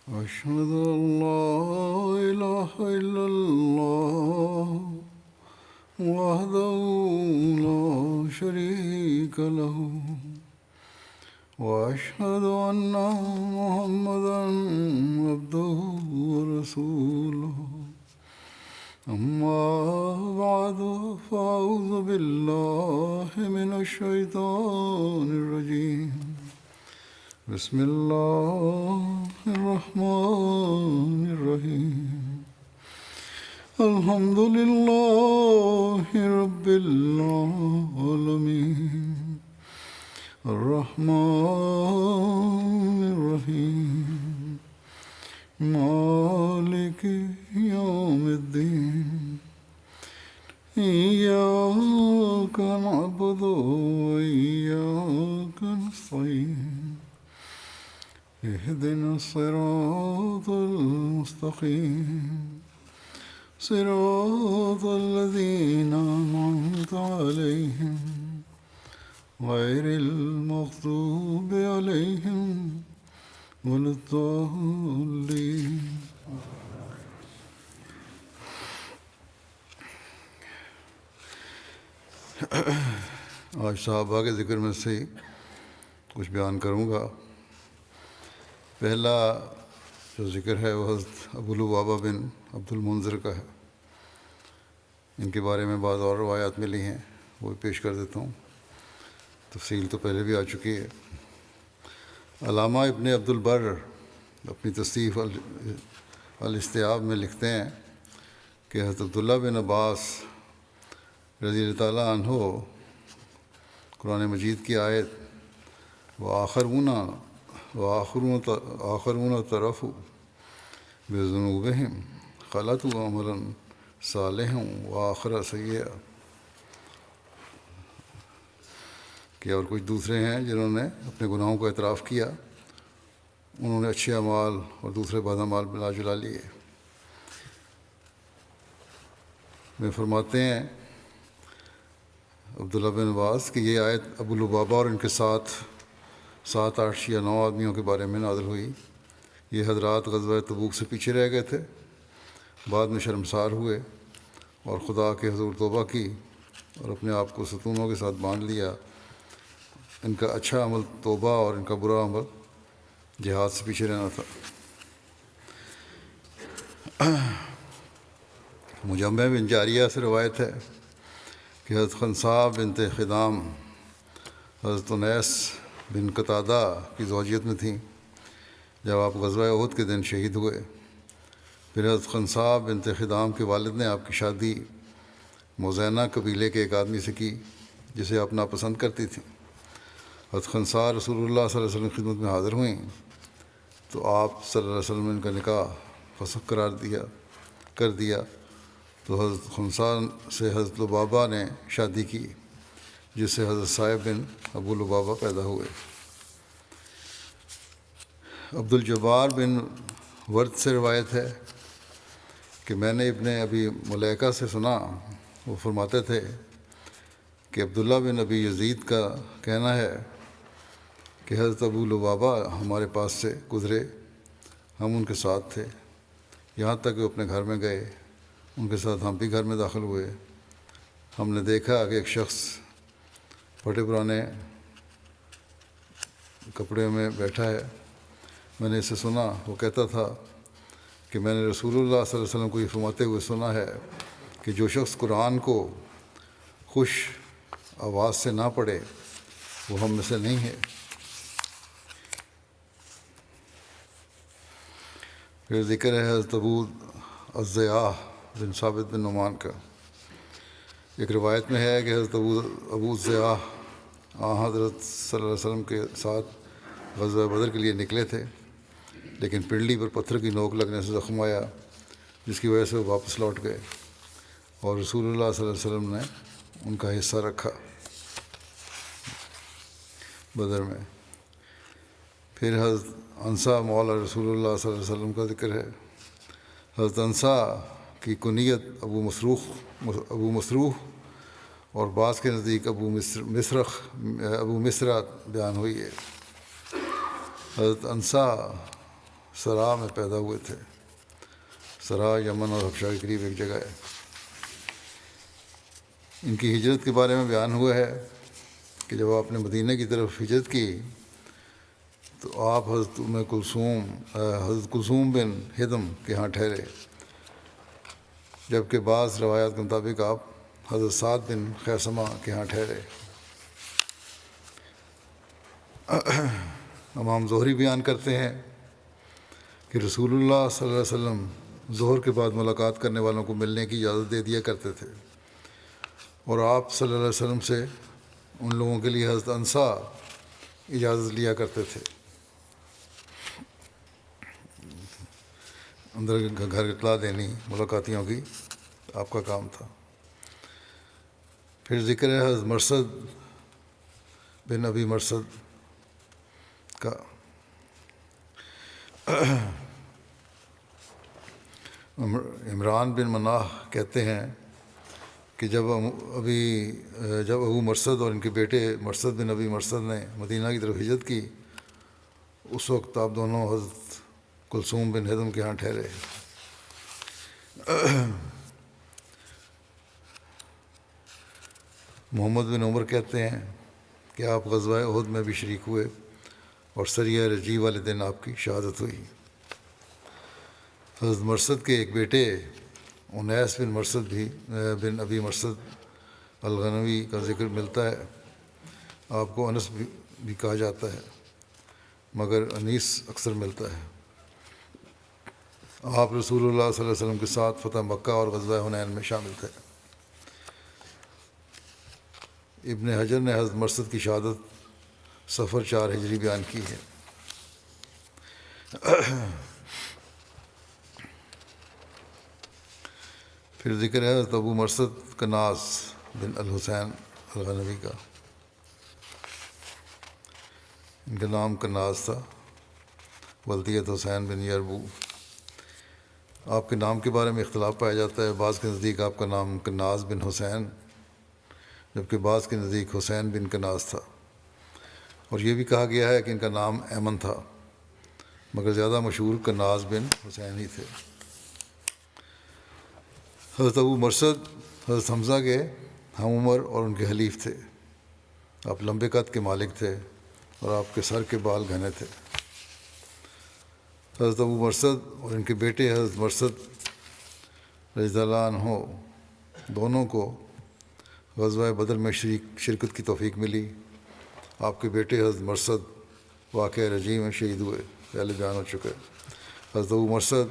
أشهد أن لا إله إلا الله وحده لا شريك له وأشهد أن محمدا عبده ورسوله أما بعد فأعوذ بالله من الشيطان الرجيم بسم الله الرحمن الرحيم الحمد لله رب العالمين الرحمن الرحيم مالك يوم الدين إياك نعبد وإياك نستعين اهدنا الصراط المستقيم صراط الذين أنعمت عليهم غير المغضوب عليهم ولا الضالين. آج صحابہ کے ذکر میں سے کچھ بیان کروں گا. پہلا جو ذکر ہے وہ حضرت ابو لبابہ بن عبد المنذر کا ہے. ان کے بارے میں بعض اور روایات ملی ہیں، وہ پیش کر دیتا ہوں. تفصیل تو پہلے بھی آ چکی ہے. علامہ ابن عبد البر اپنی تصنیف الاستیاب میں لکھتے ہیں کہ حضرت عبداللہ بن عباس رضی اللہ تعالیٰ عنہ قرآن مجید کی آیت وآخرون طرفوا بذنوبہم خلطوا عملا صالحا وآخر سیئا، کہ اور کچھ دوسرے ہیں جنہوں نے اپنے گناہوں کو اعتراف کیا، انہوں نے اچھے اعمال اور دوسرے بد اعمال ملا جلا لیے. میں فرماتے ہیں عبداللہ بن عباس کہ یہ آیت ابو لبابہ اور ان کے ساتھ 7، 8 یا 9 آدمیوں کے بارے میں نازل ہوئی. یہ حضرات غزوہ تبوک سے پیچھے رہ گئے تھے، بعد میں شرمسار ہوئے اور خدا کے حضور توبہ کی اور اپنے آپ کو ستونوں کے ساتھ باندھ لیا. ان کا اچھا عمل توبہ اور ان کا برا عمل جہاد سے پیچھے رہنا تھا. مجمع بن جاریہ سے روایت ہے کہ حضرت خنساء بنت خدام حضرت انیس بن قتادہ کی زوجیت میں تھیں جب آپ غزوہ احد کے دن شہید ہوئے. پھر حضرت خنساء بنت خدام کے والد نے آپ کی شادی مزینہ قبیلے کے ایک آدمی سے کی جسے آپ ناپسند کرتی تھیں. حضرت خنساء رسول اللہ صلی اللہ علیہ وسلم کی خدمت میں حاضر ہوئیں تو آپ صلی اللہ علیہ وسلم نے ان کا نکاح فسخ کر دیا تو حضرت خنساء سے حضرت لبابہ نے شادی کی، جس سے حضرت صائب بن ابو لبابہ پیدا ہوئے. عبدالجبار بن ورد سے روایت ہے کہ میں نے ابن ابی ملیکہ سے سنا، وہ فرماتے تھے کہ عبداللہ بن ابی یزید کا کہنا ہے کہ حضرت ابو لبابہ ہمارے پاس سے گزرے، ہم ان کے ساتھ تھے یہاں تک کہ وہ اپنے گھر میں گئے. ان کے ساتھ ہم بھی گھر میں داخل ہوئے. ہم نے دیکھا کہ ایک شخص پھٹے پرانے کپڑے میں بیٹھا ہے. میں نے اسے سنا، وہ کہتا تھا کہ میں نے رسول اللہ صلی اللہ علیہ وسلم کو یہ فرماتے ہوئے سنا ہے کہ جو شخص قرآن کو خوش آواز سے نہ پڑھے وہ ہم میں سے نہیں ہے. پھر ذکر ہے حضرت ابو الضیاح بن ثابت بن نعمان کا. ایک روایت میں ہے کہ حضرت ابو الضیاح حضرت صلی اللہ علیہ وسلم کے ساتھ غزوہ بدر کے لیے نکلے تھے، لیکن پنڈلی پر پتھر کی نوک لگنے سے زخم آیا، جس کی وجہ سے وہ واپس لوٹ گئے اور رسول اللہ صلی اللہ علیہ وسلم نے ان کا حصہ رکھا بدر میں. پھر حضرت انسا مولا رسول اللہ صلی اللہ علیہ وسلم کا ذکر ہے. حضرت انسا کی کنیت ابو مسروح اور بعض کے نزدیک ابو مسرہ بیان ہوئی ہے. حضرت انسا سرا میں پیدا ہوئے تھے۔ سرا یمن اور حبشہ کے قریب ایک جگہ ہے۔ ان کی ہجرت کے بارے میں بیان ہوا ہے کہ جب آپ نے مدینہ کی طرف ہجرت کی تو آپ حضرت کلثوم بن ہدم کے ہاں ٹھہرے، جبکہ بعض روایات کے مطابق آپ حضرت سعد بن خیثمہ کے ہاں ٹھہرے۔ امام زہری بیان کرتے ہیں کہ رسول اللہ صلی اللہ علیہ وسلم ظہر کے بعد ملاقات کرنے والوں کو ملنے کی اجازت دے دیا کرتے تھے، اور آپ صلی اللہ علیہ وسلم سے ان لوگوں کے لیے حضرت انسا اجازت لیا کرتے تھے۔ اندر گھر اطلاع دینی ملاقاتیوں کی آپ کا کام تھا۔ پھر ذکر ہے حضرت مرثد بن ابی مرثد کا۔ عمران بن مناح کہتے ہیں کہ جب ابو مرثد اور ان کے بیٹے مرثد بن ابی مرثد نے مدینہ کی طرف ہجرت کی، اس وقت آپ دونوں حضرت کلثوم بن ہدم کے ہاں ٹھہرے۔ محمد بن عمر کہتے ہیں کہ آپ غزوہ احد میں بھی شریک ہوئے اور سریہ رجی والے دن آپ کی شہادت ہوئی۔ حضرت مرثد کے ایک بیٹے انیس بن مرثد بن ابی مرثد الغنوی کا ذکر ملتا ہے۔ آپ کو انس بھی کہا جاتا ہے، مگر انیس اکثر ملتا ہے۔ آپ رسول اللہ صلی اللہ علیہ وسلم کے ساتھ فتح مکہ اور غزوہ حنین میں شامل تھے۔ ابن حجر نے حضرت مرثد کی شہادت صفر 4 ہجری بیان کی ہے۔ پھر ذکر ہے حضرت ابو مرثد کناز بن الحسین الغنوی کا۔ ان کا نام کناز تھا، ولدیت حسین بن یربو۔ آپ کے نام کے بارے میں اختلاف پایا جاتا ہے۔ بعض کے نزدیک آپ کا نام کناز بن حسین، جبکہ بعض کے نزدیک حسین بن کناز تھا، اور یہ بھی کہا گیا ہے کہ ان کا نام ایمن تھا، مگر زیادہ مشہور کناز بن حسین ہی تھے۔ حضرت ابو مرثد حضرت حمزہ کے ہم عمر اور ان کے حلیف تھے۔ آپ لمبے قد کے مالک تھے اور آپ کے سر کے بال گھنے تھے۔ حضرت ابو مرثد اور ان کے بیٹے حضرت مرثد رضی اللہ عنہ دونوں کو غزوہ بدر میں شرکت کی توفیق ملی۔ آپ کے بیٹے حضرت مرثد واقعہ رجی میں شہید ہوئے، پہلے بیان ہو چکے۔ حضرت ابو مرثد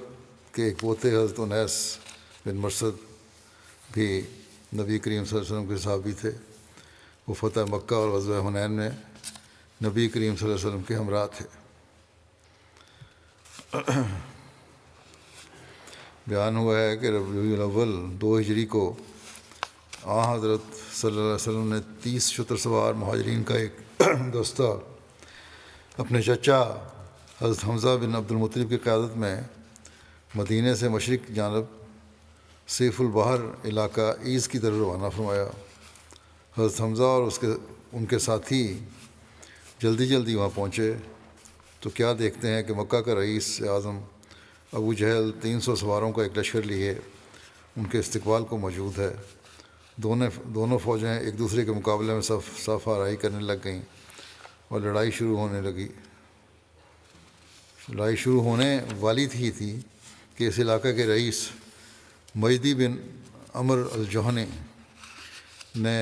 کے ایک پوتے حضرت انیس بن مرثد بھی نبی کریم صلی اللہ علیہ وسلم کے صحابی تھے۔ وہ فتح مکہ اور غزوہ حنین میں نبی کریم صلی اللہ علیہ وسلم کے ہمراہ تھے۔ بیان ہوا ہے کہ ربیع الاول 2 ہجری کو حضرت صلی اللہ علیہ وسلم نے 30 شتر سوار مہاجرین کا ایک دستہ اپنے چچا حضرت حمزہ بن عبد المطلب کی قیادت میں مدینہ سے مشرق جانب سیف البحر علاقہ ایز کی طرف روانہ فرمایا۔ حضرت حمزہ اور ان کے ساتھی جلدی وہاں پہنچے تو کیا دیکھتے ہیں کہ مکہ کا رئیس اعظم ابو جہل 300 سواروں کا ایک لشکر لیے ان کے استقبال کو موجود ہے۔ دونوں فوجیں ایک دوسرے کے مقابلے میں صف آرائی کرنے لگ گئیں اور لڑائی شروع ہونے والی تھی کہ اس علاقے کے رئیس مجدی بن عمر الجہنی نے،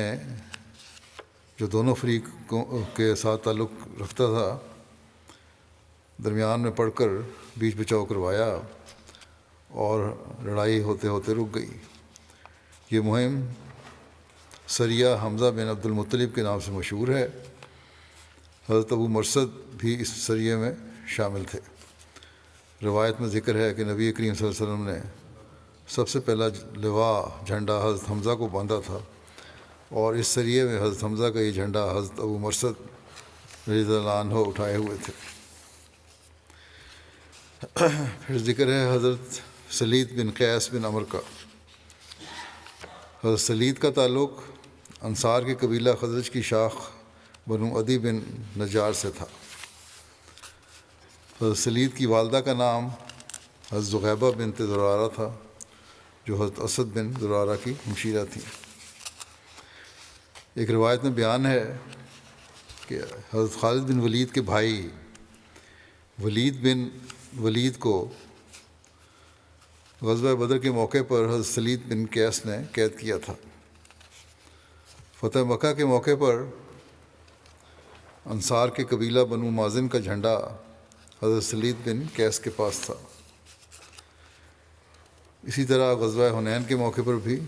جو دونوں فریقوں کے ساتھ تعلق رکھتا تھا، درمیان میں پڑھ کر بیچ بچاؤ کروایا اور لڑائی ہوتے رک گئی۔ یہ مہم سریہ حمزہ بن عبد المطلب کے نام سے مشہور ہے۔ حضرت ابو مرثد بھی اس سریے میں شامل تھے۔ روایت میں ذکر ہے کہ نبی کریم صلی اللہ علیہ وسلم نے سب سے پہلا لواء جھنڈا حضرت حمزہ کو باندھا تھا، اور اس سریے میں حضرت حمزہ کا یہ جھنڈا حضرت ابو مرثد رضی اللہ عنہ اٹھائے ہوئے تھے۔ پھر ذکر ہے حضرت سلید بن قیس بن عمر کا۔ حضرت سلید کا تعلق انصار کے قبیلہ خزرج کی شاخ بنو عدی بن نجار سے تھا۔ حضرت سلید کی والدہ کا نام حضرت زغیبہ بنت زرارہ تھا، جو حضرت اسد بن زرارہ کی ہمشیرہ تھیں۔ ایک روایت میں بیان ہے کہ حضرت خالد بن ولید کے بھائی ولید بن ولید کو غزوہ بدر کے موقع پر حضرت سلید بن قیس نے قید کیا تھا۔ فتح مکہ کے موقع پر انصار کے قبیلہ بنو مازن کا جھنڈا حضرت سلید بن قیس کے پاس تھا۔ اسی طرح غزوہ حنین کے موقع پر بھی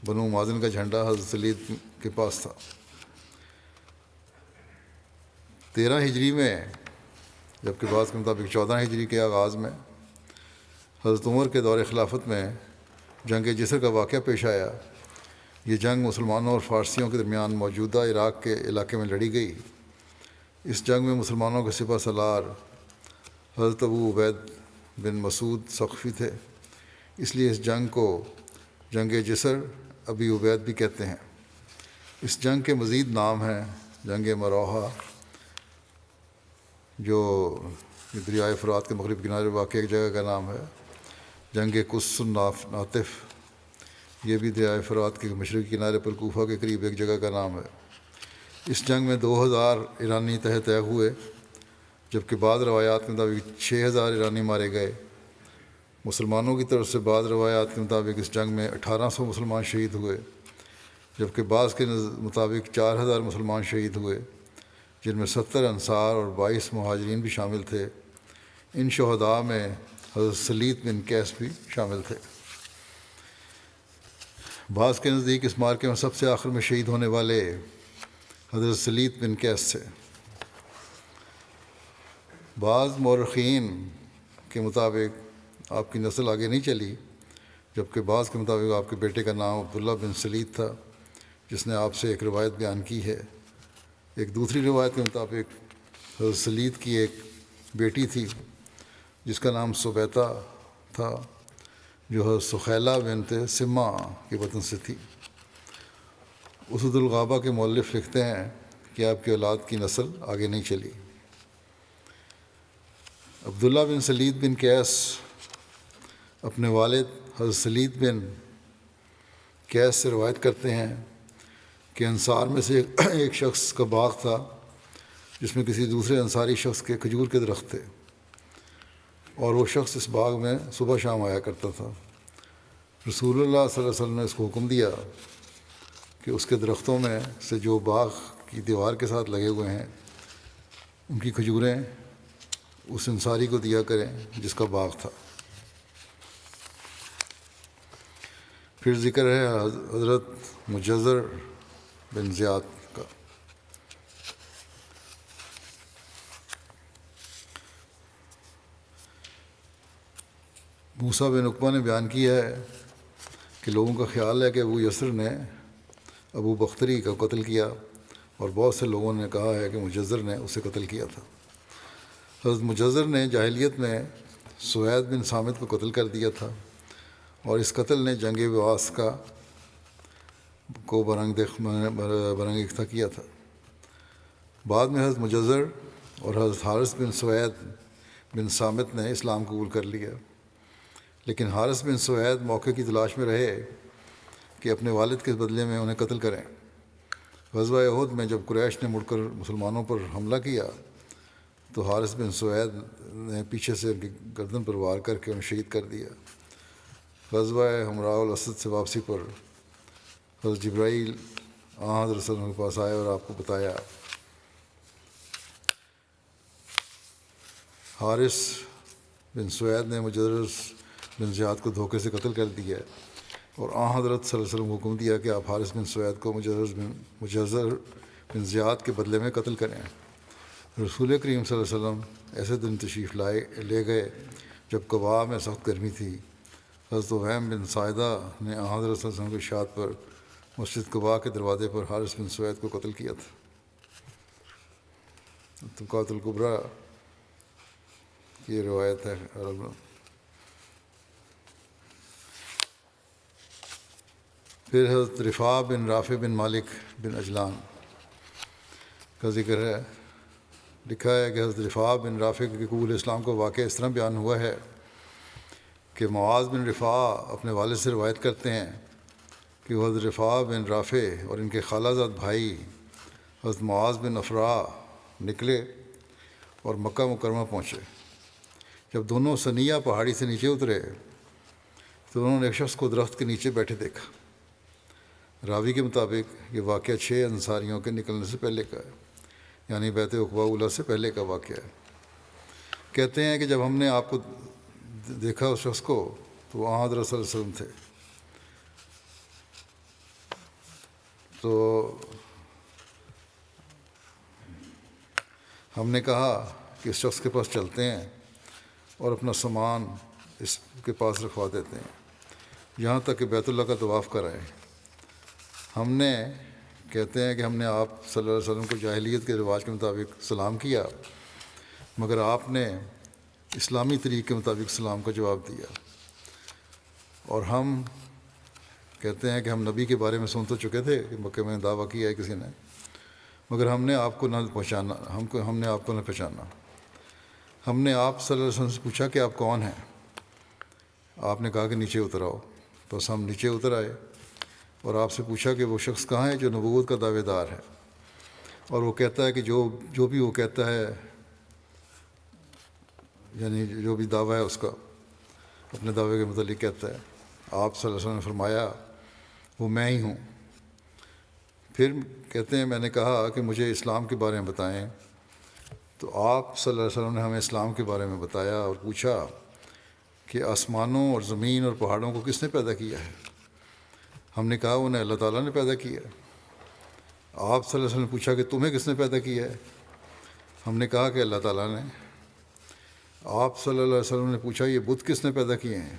بنو مازن کا جھنڈا حضرت سلید کے پاس تھا۔ 13 ہجری میں، جبکہ بعض کے مطابق 14 ہجری کے آغاز میں حضرت عمر کے دور خلافت میں جنگ جسر کا واقعہ پیش آیا۔ یہ جنگ مسلمانوں اور فارسیوں کے درمیان موجودہ عراق کے علاقے میں لڑی گئی۔ اس جنگ میں مسلمانوں کے سپہ سالار حضرت ابو عبید بن مسعود ثقفی تھے، اس لیے اس جنگ کو جنگ جسر ابی عبید بھی کہتے ہیں۔ اس جنگ کے مزید نام ہیں جنگ مروحہ، جو دریائے فرات کے مغرب کنارے واقع ایک جگہ کا نام ہے، جنگ قص الناطف، یہ بھی دریائے فرات کے مشرقی کنارے پر کوفہ کے قریب ایک جگہ کا نام ہے۔ اس جنگ میں 2000 ایرانی تحت طے ہوئے، جبکہ بعض روایات کے مطابق 6000 ایرانی مارے گئے۔ مسلمانوں کی طرف سے بعض روایات کے مطابق اس جنگ میں 1800 مسلمان شہید ہوئے، جبکہ بعض کے مطابق 4000 مسلمان شہید ہوئے، جن میں 70 انصار اور 22 مہاجرین بھی شامل تھے۔ ان شہداء میں حضرت سلید بن قیس بھی شامل تھے۔ بعض کے نزدیک اس معرکے میں سب سے آخر میں شہید ہونے والے حضرت سلید بن قیس تھے۔ بعض مورخین کے مطابق آپ کی نسل آگے نہیں چلی، جبکہ بعض کے مطابق آپ کے بیٹے کا نام عبداللہ بن سلید تھا، جس نے آپ سے ایک روایت بیان کی ہے۔ ایک دوسری روایت کے مطابق حضرت سلید کی ایک بیٹی تھی جس کا نام سبیتہ تھا، جو حضرت سخیلہ بنت سمہ کے وطن سے تھی۔ اسد الغابہ کے مؤلف لکھتے ہیں کہ آپ کی اولاد کی نسل آگے نہیں چلی۔ عبداللہ بن سلید بن قیس اپنے والد حضرت سلید بن قیس سے روایت کرتے ہیں کہ انصار میں سے ایک شخص کا باغ تھا جس میں کسی دوسرے انصاری شخص کے کھجور کے درخت تھے، اور وہ شخص اس باغ میں صبح شام آیا کرتا تھا۔ رسول اللہ صلی اللہ علیہ وسلم نے اس کو حکم دیا کہ اس کے درختوں میں سے جو باغ کی دیوار کے ساتھ لگے ہوئے ہیں ان کی کھجوریں اس انصاری کو دیا کریں جس کا باغ تھا۔ پھر ذکر ہے حضرت مجزر بن زیاد کا۔ موسیٰ بن عقبہ نے بیان کیا ہے کہ لوگوں کا خیال ہے کہ ابو یسر نے ابو بختری کا قتل کیا، اور بہت سے لوگوں نے کہا ہے کہ مجزر نے اسے قتل کیا تھا۔ حضرت مجزر نے جاہلیت میں سوید بن صامت کو قتل کر دیا تھا، اور اس قتل نے جنگ بواس کو برانگیختہ کیا تھا۔ بعد میں حضرت مجزر اور حضرت حارث بن سوید بن صامت نے اسلام قبول کر لیا، لیکن حارث بن سوید موقع کی تلاش میں رہے کہ اپنے والد کے بدلے میں انہیں قتل کریں۔ غزوہ احد میں جب قریش نے مڑ کر مسلمانوں پر حملہ کیا تو حارث بن سوید نے پیچھے سے ان کی گردن پر وار کر کے انہیں شہید کر دیا۔ غزوہ حمراء الاسد سے واپسی پر حضرت جبرائیل حضرت صلی اللہ علیہ وسلم کے پاس آئے اور آپ کو بتایا حارث بن سوید نے مجزر بن زیاد کو دھوکے سے قتل کر دیا، اور حضرت صلی اللہ علیہ وسلم کو حکم دیا کہ آپ حارث بن سوید کو مجزر بن زیاد کے بدلے میں قتل کریں۔ رسول کریم صلی اللہ علیہ وسلم ایسے دن تشریف لے گئے جب قباء میں سخت گرمی تھی۔ حضرت وہیم بن سائدہ نے حضرت صلی اللہ علیہ وسلم کی اشاعت پر مسجد قباء کے دروازے پر حارث بن سوید کو قتل کیا تھا۔ طبقات الکبریٰ کی یہ روایت ہے۔ پھر حضرت رفاع بن رافع بن مالک بن اجلان کا ذکر ہے لکھا ہے کہ حضرت رفاع بن رافع کے قبول اسلام کا واقعہ اس طرح بیان ہوا ہے کہ معاذ بن رفاع اپنے والد سے روایت کرتے ہیں کہ وہ حضرت رفاع بن رافع اور ان کے خالہ زاد بھائی حضرت معاذ بن افراء نکلے اور مکہ مکرمہ پہنچے۔ جب دونوں ثنیہ پہاڑی سے نیچے اترے تو انہوں نے ایک شخص کو درخت کے نیچے بیٹھے دیکھا۔ راوی کے مطابق یہ واقعہ 6 انصاریوں کے نکلنے سے پہلے کا ہے، یعنی بیعت عقبہ اولیٰ سے پہلے کا واقعہ ہے۔ کہتے ہیں کہ جب ہم نے آپ کو دیکھا اس شخص کو تو وہاں حضرت صلی اللہ علیہ وسلم تھے، تو ہم نے کہا کہ اس شخص کے پاس چلتے ہیں اور اپنا سامان اس کے پاس رکھوا دیتے ہیں یہاں تک کہ بیت اللہ کا طواف کرائیں۔ ہم نے کہتے ہیں کہ ہم نے آپ صلی اللہ علیہ وسلم کو جاہلیت کے رواج کے مطابق سلام کیا، مگر آپ نے اسلامی طریق کے مطابق سلام کا جواب دیا، اور ہم کہتے ہیں کہ ہم نبی کے بارے میں سن تو چکے تھے کہ مکہ میں دعویٰ کیا ہے کسی نے، مگر ہم نے آپ کو نہ پہچانا، ہم نے آپ کو نہ پہچانا۔ ہم نے آپ صلی اللہ علیہ وسلم سے پوچھا کہ آپ کون ہیں؟ آپ نے کہا کہ نیچے اتر آؤ۔ بس ہم نیچے اتر آئے اور آپ سے پوچھا کہ وہ شخص کہاں ہے جو نبوت کا دعوے دار ہے، اور وہ کہتا ہے کہ جو بھی وہ کہتا ہے، یعنی جو بھی دعویٰ ہے اس کا اپنے دعوے کے متعلق کہتا ہے۔ آپ صلی اللہ علیہ وسلم نے فرمایا وہ میں ہی ہوں۔ پھر کہتے ہیں میں نے کہا کہ مجھے اسلام کے بارے میں بتائیں، تو آپ صلی اللہ علیہ وسلم نے ہمیں اسلام کے بارے میں بتایا اور پوچھا کہ آسمانوں اور زمین اور پہاڑوں کو کس نے پیدا کیا ہے؟ ہم نے کہا انہیں اللہ تعالیٰ نے پیدا کیا ہے۔ آپ صلی اللہ علیہ وسلم نے پوچھا کہ تمہیں کس نے پیدا کیا ہے؟ ہم نے کہا کہ اللہ تعالیٰ نے۔ آپ صلی اللہ علیہ وسلم نے پوچھا یہ بت کس نے پیدا کیے ہیں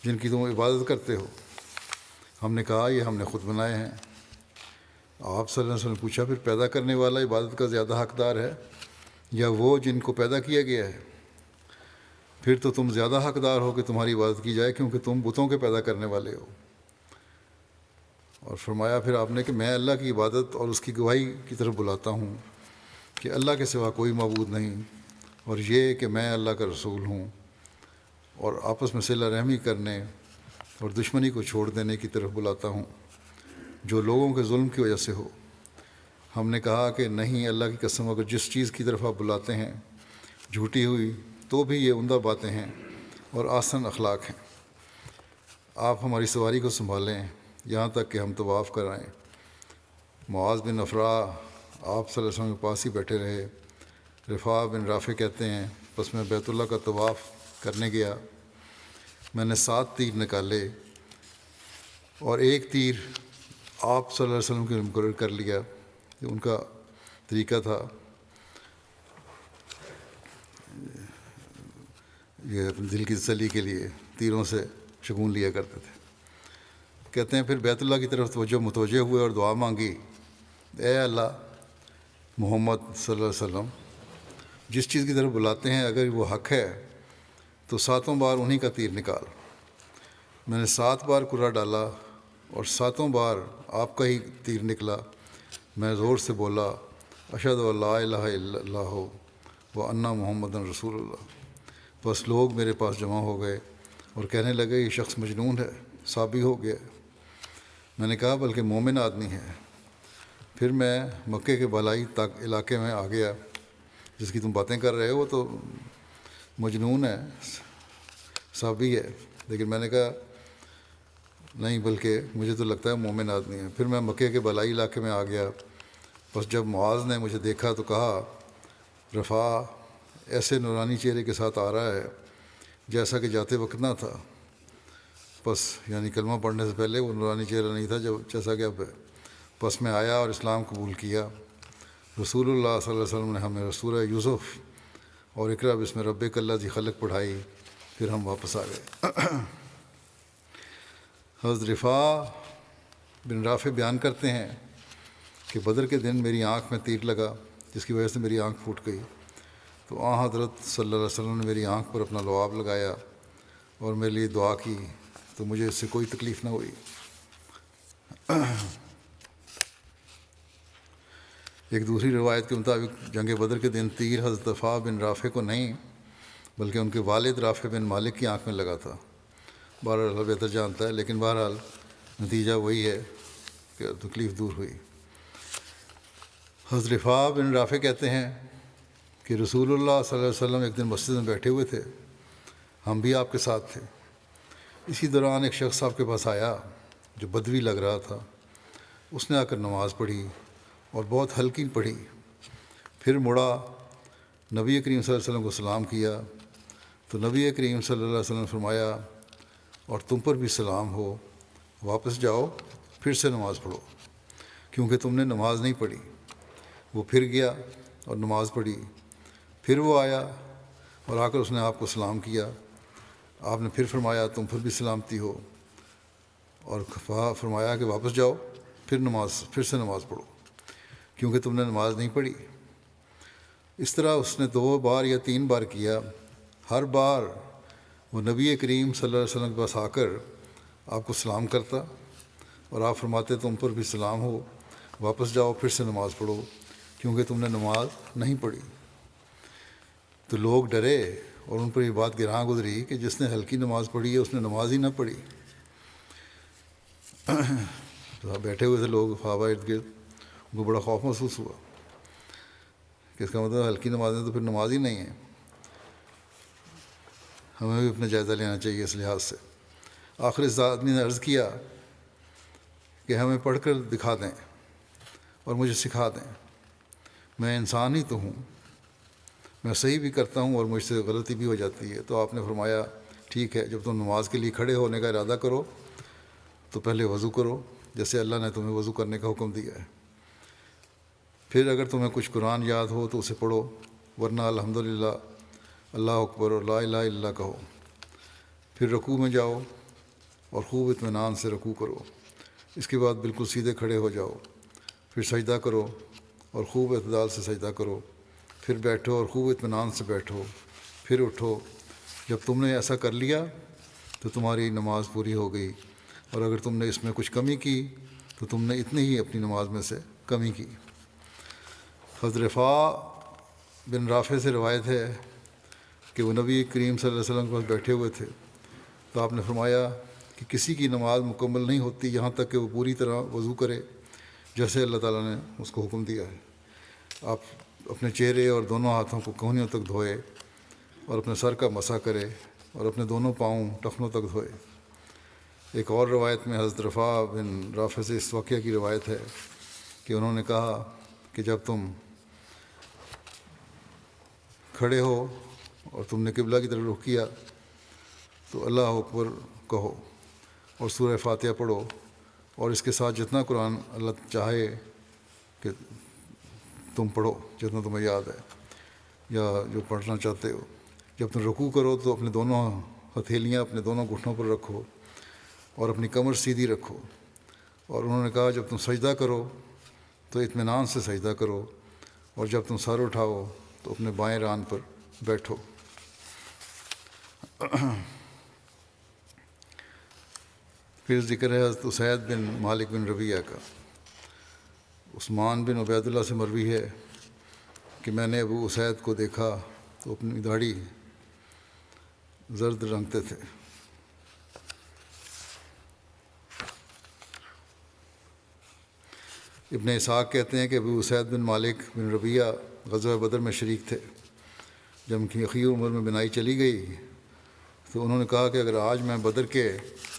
جن کی تم عبادت کرتے ہو؟ ہم نے کہا یہ ہم نے خود بنائے ہیں۔ آپ صلی اللہ علیہ وسلم نے پوچھا پھر پیدا کرنے والا عبادت کا زیادہ حقدار ہے یا وہ جن کو پیدا کیا گیا ہے؟ پھر تو تم زیادہ حقدار ہو کہ تمہاری عبادت کی جائے کیونکہ تم بتوں کے پیدا کرنے والے ہو۔ اور فرمایا پھر آپ نے کہ میں اللہ کی عبادت اور اس کی گواہی کی طرف بلاتا ہوں کہ اللہ کے سوا کوئی معبود نہیں، اور یہ کہ میں اللہ کا رسول ہوں، اور آپس میں صلہ رحمی کرنے اور دشمنی کو چھوڑ دینے کی طرف بلاتا ہوں جو لوگوں کے ظلم کی وجہ سے ہو۔ ہم نے کہا کہ نہیں، اللہ کی قسم اگر جس چیز کی طرف آپ بلاتے ہیں جھوٹی ہوئی تو بھی یہ عمدہ باتیں ہیں اور آسن اخلاق ہیں۔ آپ ہماری سواری کو سنبھالیں یہاں تک کہ ہم طواف کرائیں۔ معاذ بن افراء آپ صلی اللہ علیہ وسلم کے پاس ہی بیٹھے رہے۔ رفاع بن رافع کہتے ہیں بس میں بیت اللہ کا طواف کرنے گیا، میں نے 7 تیر نکالے اور ایک تیر آپ صلی اللہ علیہ وسلم کے مقرر کر لیا، یہ ان کا طریقہ تھا، یہ اپنے دل کی تسلی کے لیے تیروں سے شگون لیا کرتے تھے۔ کہتے ہیں پھر بیت اللہ کی طرف متوجہ ہوئے اور دعا مانگی، اے اللہ، محمد صلی اللہ علیہ وسلم جس چیز کی طرف بلاتے ہیں اگر وہ حق ہے تو 7 بار انہی کا تیر نکال۔ میں نے 7 بار کرا ڈالا اور 7 بار آپ کا ہی تیر نکلا۔ میں زور سے بولا اشہد ان لا الہ الا اللہ وان محمد رسول اللہ۔ بس لوگ میرے پاس جمع ہو گئے اور کہنے لگے یہ شخص مجنون ہے، صابی ہو گیا۔ میں نے کہا بلکہ مومن آدمی ہے۔ پھر میں مکے کے بالائی علاقے میں آ گیا، جس کی تم باتیں کر رہے ہو وہ تو مجنون ہے، صابی ہے، لیکن میں نے کہا نہیں، بلکہ مجھے تو لگتا ہے مومن آدمی ہے۔ پھر میں مکے کے بالائی علاقے میں آ گیا۔ بس جب معاذ نے مجھے دیکھا تو کہا رفاع ایسے نورانی چہرے کے ساتھ آ رہا ہے جیسا کہ جاتے وقت نہ تھا۔ بس یعنی کلمہ پڑھنے سے پہلے وہ نورانی چہرہ نہیں تھا جیسا کہ اب ہے۔ بس میں آیا اور اسلام قبول کیا۔ رسول اللہ صلی اللہ علیہ وسلم نے ہمیں سورہ یوسف اور اقرأ بسم ربک الذی خلق پڑھائی، پھر ہم واپس آ گئے۔ حضرت رفاع بن رافع بیان کرتے ہیں کہ بدر کے دن میری آنکھ میں تیر لگا جس کی وجہ سے میری آنکھ پھوٹ گئی، تو حضرت صلی اللہ علیہ وسلم نے میری آنکھ پر اپنا لعاب لگایا اور میرے لیے دعا کی، تو مجھے اس سے کوئی تکلیف نہ ہوئی۔ ایک دوسری روایت کے مطابق جنگ بدر کے دن تیر حضرت رفاع بن رافع کو نہیں بلکہ ان کے والد رافع بن مالک کی آنکھ میں لگا تھا۔ بہرحال اللہ بہتر جانتا ہے، لیکن بہرحال نتیجہ وہی ہے کہ تکلیف دور ہوئی۔ حضرت رفاع بن رافع کہتے ہیں کہ رسول اللہ صلی اللہ علیہ وسلم ایک دن مسجد میں بیٹھے ہوئے تھے، ہم بھی آپ کے ساتھ تھے۔ اسی دوران ایک شخص آپ کے پاس آیا جو بدوی لگ رہا تھا۔ اس نے آ کر نماز پڑھی اور بہت ہلکی پڑھی، پھر مڑا، نبی کریم صلی اللہ علیہ وسلم کو سلام کیا تو نبی کریم صلی اللہ علیہ وسلم نے فرمایا اور تم پر بھی سلام ہو، واپس جاؤ پھر سے نماز پڑھو کیونکہ تم نے نماز نہیں پڑھی۔ وہ پھر گیا اور نماز پڑھی، پھر وہ آیا اور آ کر اس نے آپ کو سلام کیا۔ آپ نے پھر فرمایا تم پر بھی سلامتی ہو، اور فرمایا کہ واپس جاؤ پھر سے نماز پڑھو کیونکہ تم نے نماز نہیں پڑھی۔ اس طرح اس نے 2 بار یا 3 بار کیا۔ ہر بار وہ نبی کریم صلی اللہ علیہ وسلم کے پاس آ کر آپ کو سلام کرتا اور آپ فرماتے تم پر بھی سلام ہو، واپس جاؤ پھر سے نماز پڑھو کیونکہ تم نے نماز نہیں پڑھی۔ تو لوگ ڈرے اور ان پر یہ بات گراں گزری کہ جس نے ہلکی نماز پڑھی ہے اس نے نماز ہی نہ پڑھی۔ تو بیٹھے ہوئے تھے لوگ صحابہ ارد گرد، ان کو بڑا خوف محسوس ہوا کہ اس کا مطلب ہلکی نمازیں تو پھر نماز ہی نہیں ہے۔ ہمیں بھی اپنا جائزہ لینا چاہیے اس لحاظ سے۔ آخر اس آدمی نے عرض کیا کہ ہمیں پڑھ کر دکھا دیں اور مجھے سکھا دیں، میں انسان ہی تو ہوں، میں صحیح بھی کرتا ہوں اور مجھ سے غلطی بھی ہو جاتی ہے۔ تو آپ نے فرمایا ٹھیک ہے، جب تم نماز کے لیے کھڑے ہونے کا ارادہ کرو تو پہلے وضو کرو جیسے اللہ نے تمہیں وضو کرنے کا حکم دیا ہے، پھر اگر تمہیں کچھ قرآن یاد ہو تو اسے پڑھو، ورنہ الحمدللہ، اللہ اکبر اور لا الہ الا اللہ کہو۔ پھر رکوع میں جاؤ اور خوب اطمینان سے رکوع کرو، اس کے بعد بالکل سیدھے کھڑے ہو جاؤ، پھر سجدہ کرو اور خوب اعتدال سے سجدہ کرو، پھر بیٹھو اور خوب اطمینان سے بیٹھو، پھر اٹھو۔ جب تم نے ایسا کر لیا تو تمہاری نماز پوری ہو گئی، اور اگر تم نے اس میں کچھ کمی کی تو تم نے اتنی ہی اپنی نماز میں سے کمی کی۔ حضرت رفاع بن رافع سے روایت ہے کہ وہ نبی کریم صلی اللہ علیہ وسلم کے پاس بیٹھے ہوئے تھے تو آپ نے فرمایا کہ کسی کی نماز مکمل نہیں ہوتی یہاں تک کہ وہ پوری طرح وضو کرے جیسے اللہ تعالیٰ نے اس کو حکم دیا ہے۔ آپ اپنے چہرے اور دونوں ہاتھوں کو کہنیوں تک دھوئے اور اپنے سر کا مسح کرے اور اپنے دونوں پاؤں ٹخنوں تک دھوئے۔ ایک اور روایت میں حضرت رفاع بن رافع سے اس واقعہ کی روایت ہے کہ انہوں نے کہا کہ جب تم کھڑے ہو اور تم نے قبلہ کی طرف رخ کیا تو اللہ اکبر کہو اور سورہ فاتحہ پڑھو، اور اس کے ساتھ جتنا قرآن اللہ چاہے کہ تم پڑھو، جتنا تمہیں یاد ہے یا جو پڑھنا چاہتے ہو۔ جب تم رکوع کرو تو اپنے دونوں ہتھیلیاں اپنے دونوں گھٹنوں پر رکھو اور اپنی کمر سیدھی رکھو، اور انہوں نے کہا جب تم سجدہ کرو تو اطمینان سے سجدہ کرو، اور جب تم سر اٹھاؤ تو اپنے بائیں ران پر بیٹھو۔ پھر ذکر ہے حضرت اسید بن مالک بن ربیعہ کا۔ عثمان بن عبید اللہ سے مروی ہے کہ میں نے ابو اسید کو دیکھا تو اپنی داڑھی زرد رنگتے تھے۔ ابن اسحاق کہتے ہیں کہ ابو اسید بن مالک بن ربیعہ غزوہ بدر میں شریک تھے۔ جب ان کی اخیر عمر میں بینائی چلی گئی تو انہوں نے کہا کہ اگر آج میں بدر کے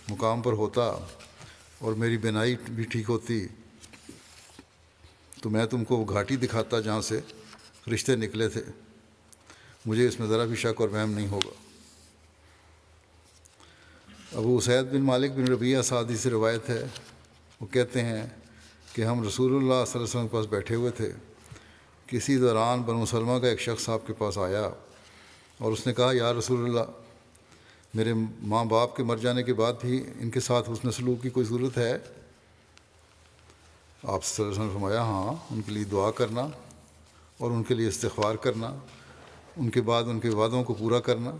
مقام پر ہوتا اور میری بینائی بھی ٹھیک ہوتی تو میں تم کو وہ گھاٹی دکھاتا جہاں سے رشتے نکلے تھے، مجھے اس میں ذرا بھی شک اور وہم نہیں ہوگا۔ ابو اسید بن مالک بن ربیعہ سعدی سے روایت ہے، وہ کہتے ہیں کہ ہم رسول اللہ صلی اللہ علیہ وسلم کے پاس بیٹھے ہوئے تھے، کسی دوران بنو سلمہ کا ایک شخص آپ کے پاس آیا اور اس نے کہا یا رسول اللہ، میرے ماں باپ کے مر جانے کے بعد بھی ان کے ساتھ حسن سلوک کی کوئی ضرورت ہے؟ آپ صلی اللہ علیہ وسلم نے فرمایا ہاں، ان کے لیے دعا کرنا اور ان کے لیے استغفار کرنا، ان کے بعد ان کے وعدوں کو پورا کرنا،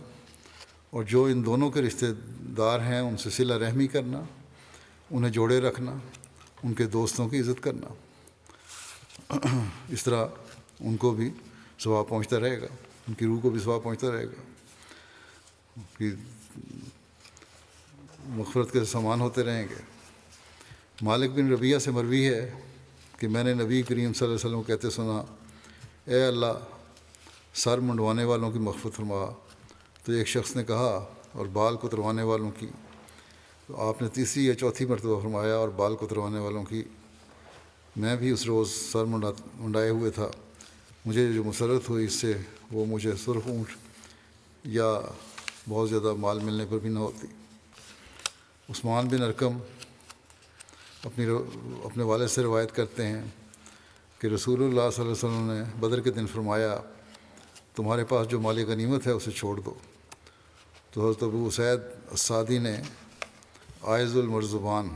اور جو ان دونوں کے رشتہ دار ہیں ان سے صلہ رحمی کرنا، انہیں جوڑے رکھنا، ان کے دوستوں کی عزت کرنا۔ اس طرح ان کو بھی ثواب پہنچتا رہے گا، ان کی روح کو بھی ثواب پہنچتا رہے گا، کہ مغفرت کے سامان ہوتے رہیں گے۔ مالک بن ربیعہ سے مروی ہے کہ میں نے نبی کریم صلی اللہ علیہ وسلم کو کہتے سنا، اے اللہ سر منڈوانے والوں کی مغفرت فرما۔ تو ایک شخص نے کہا اور بال کتروانے والوں کی؟ تو آپ نے تیسری یا چوتھی مرتبہ فرمایا اور بال کتروانے والوں کی۔ میں بھی اس روز سر منڈائے ہوئے تھا، مجھے جو مسرت ہوئی اس سے وہ مجھے سرخ اونٹ یا بہت زیادہ مال ملنے پر بھی نہ ہوتی۔ عثمان بن ارقم اپنے والد سے روایت کرتے ہیں کہ رسول اللہ صلی اللہ علیہ وسلم نے بدر کے دن فرمایا، تمہارے پاس جو مال غنیمت ہے اسے چھوڑ دو۔ تو حضرت ابو اسید السعدی نے عائض المرزبان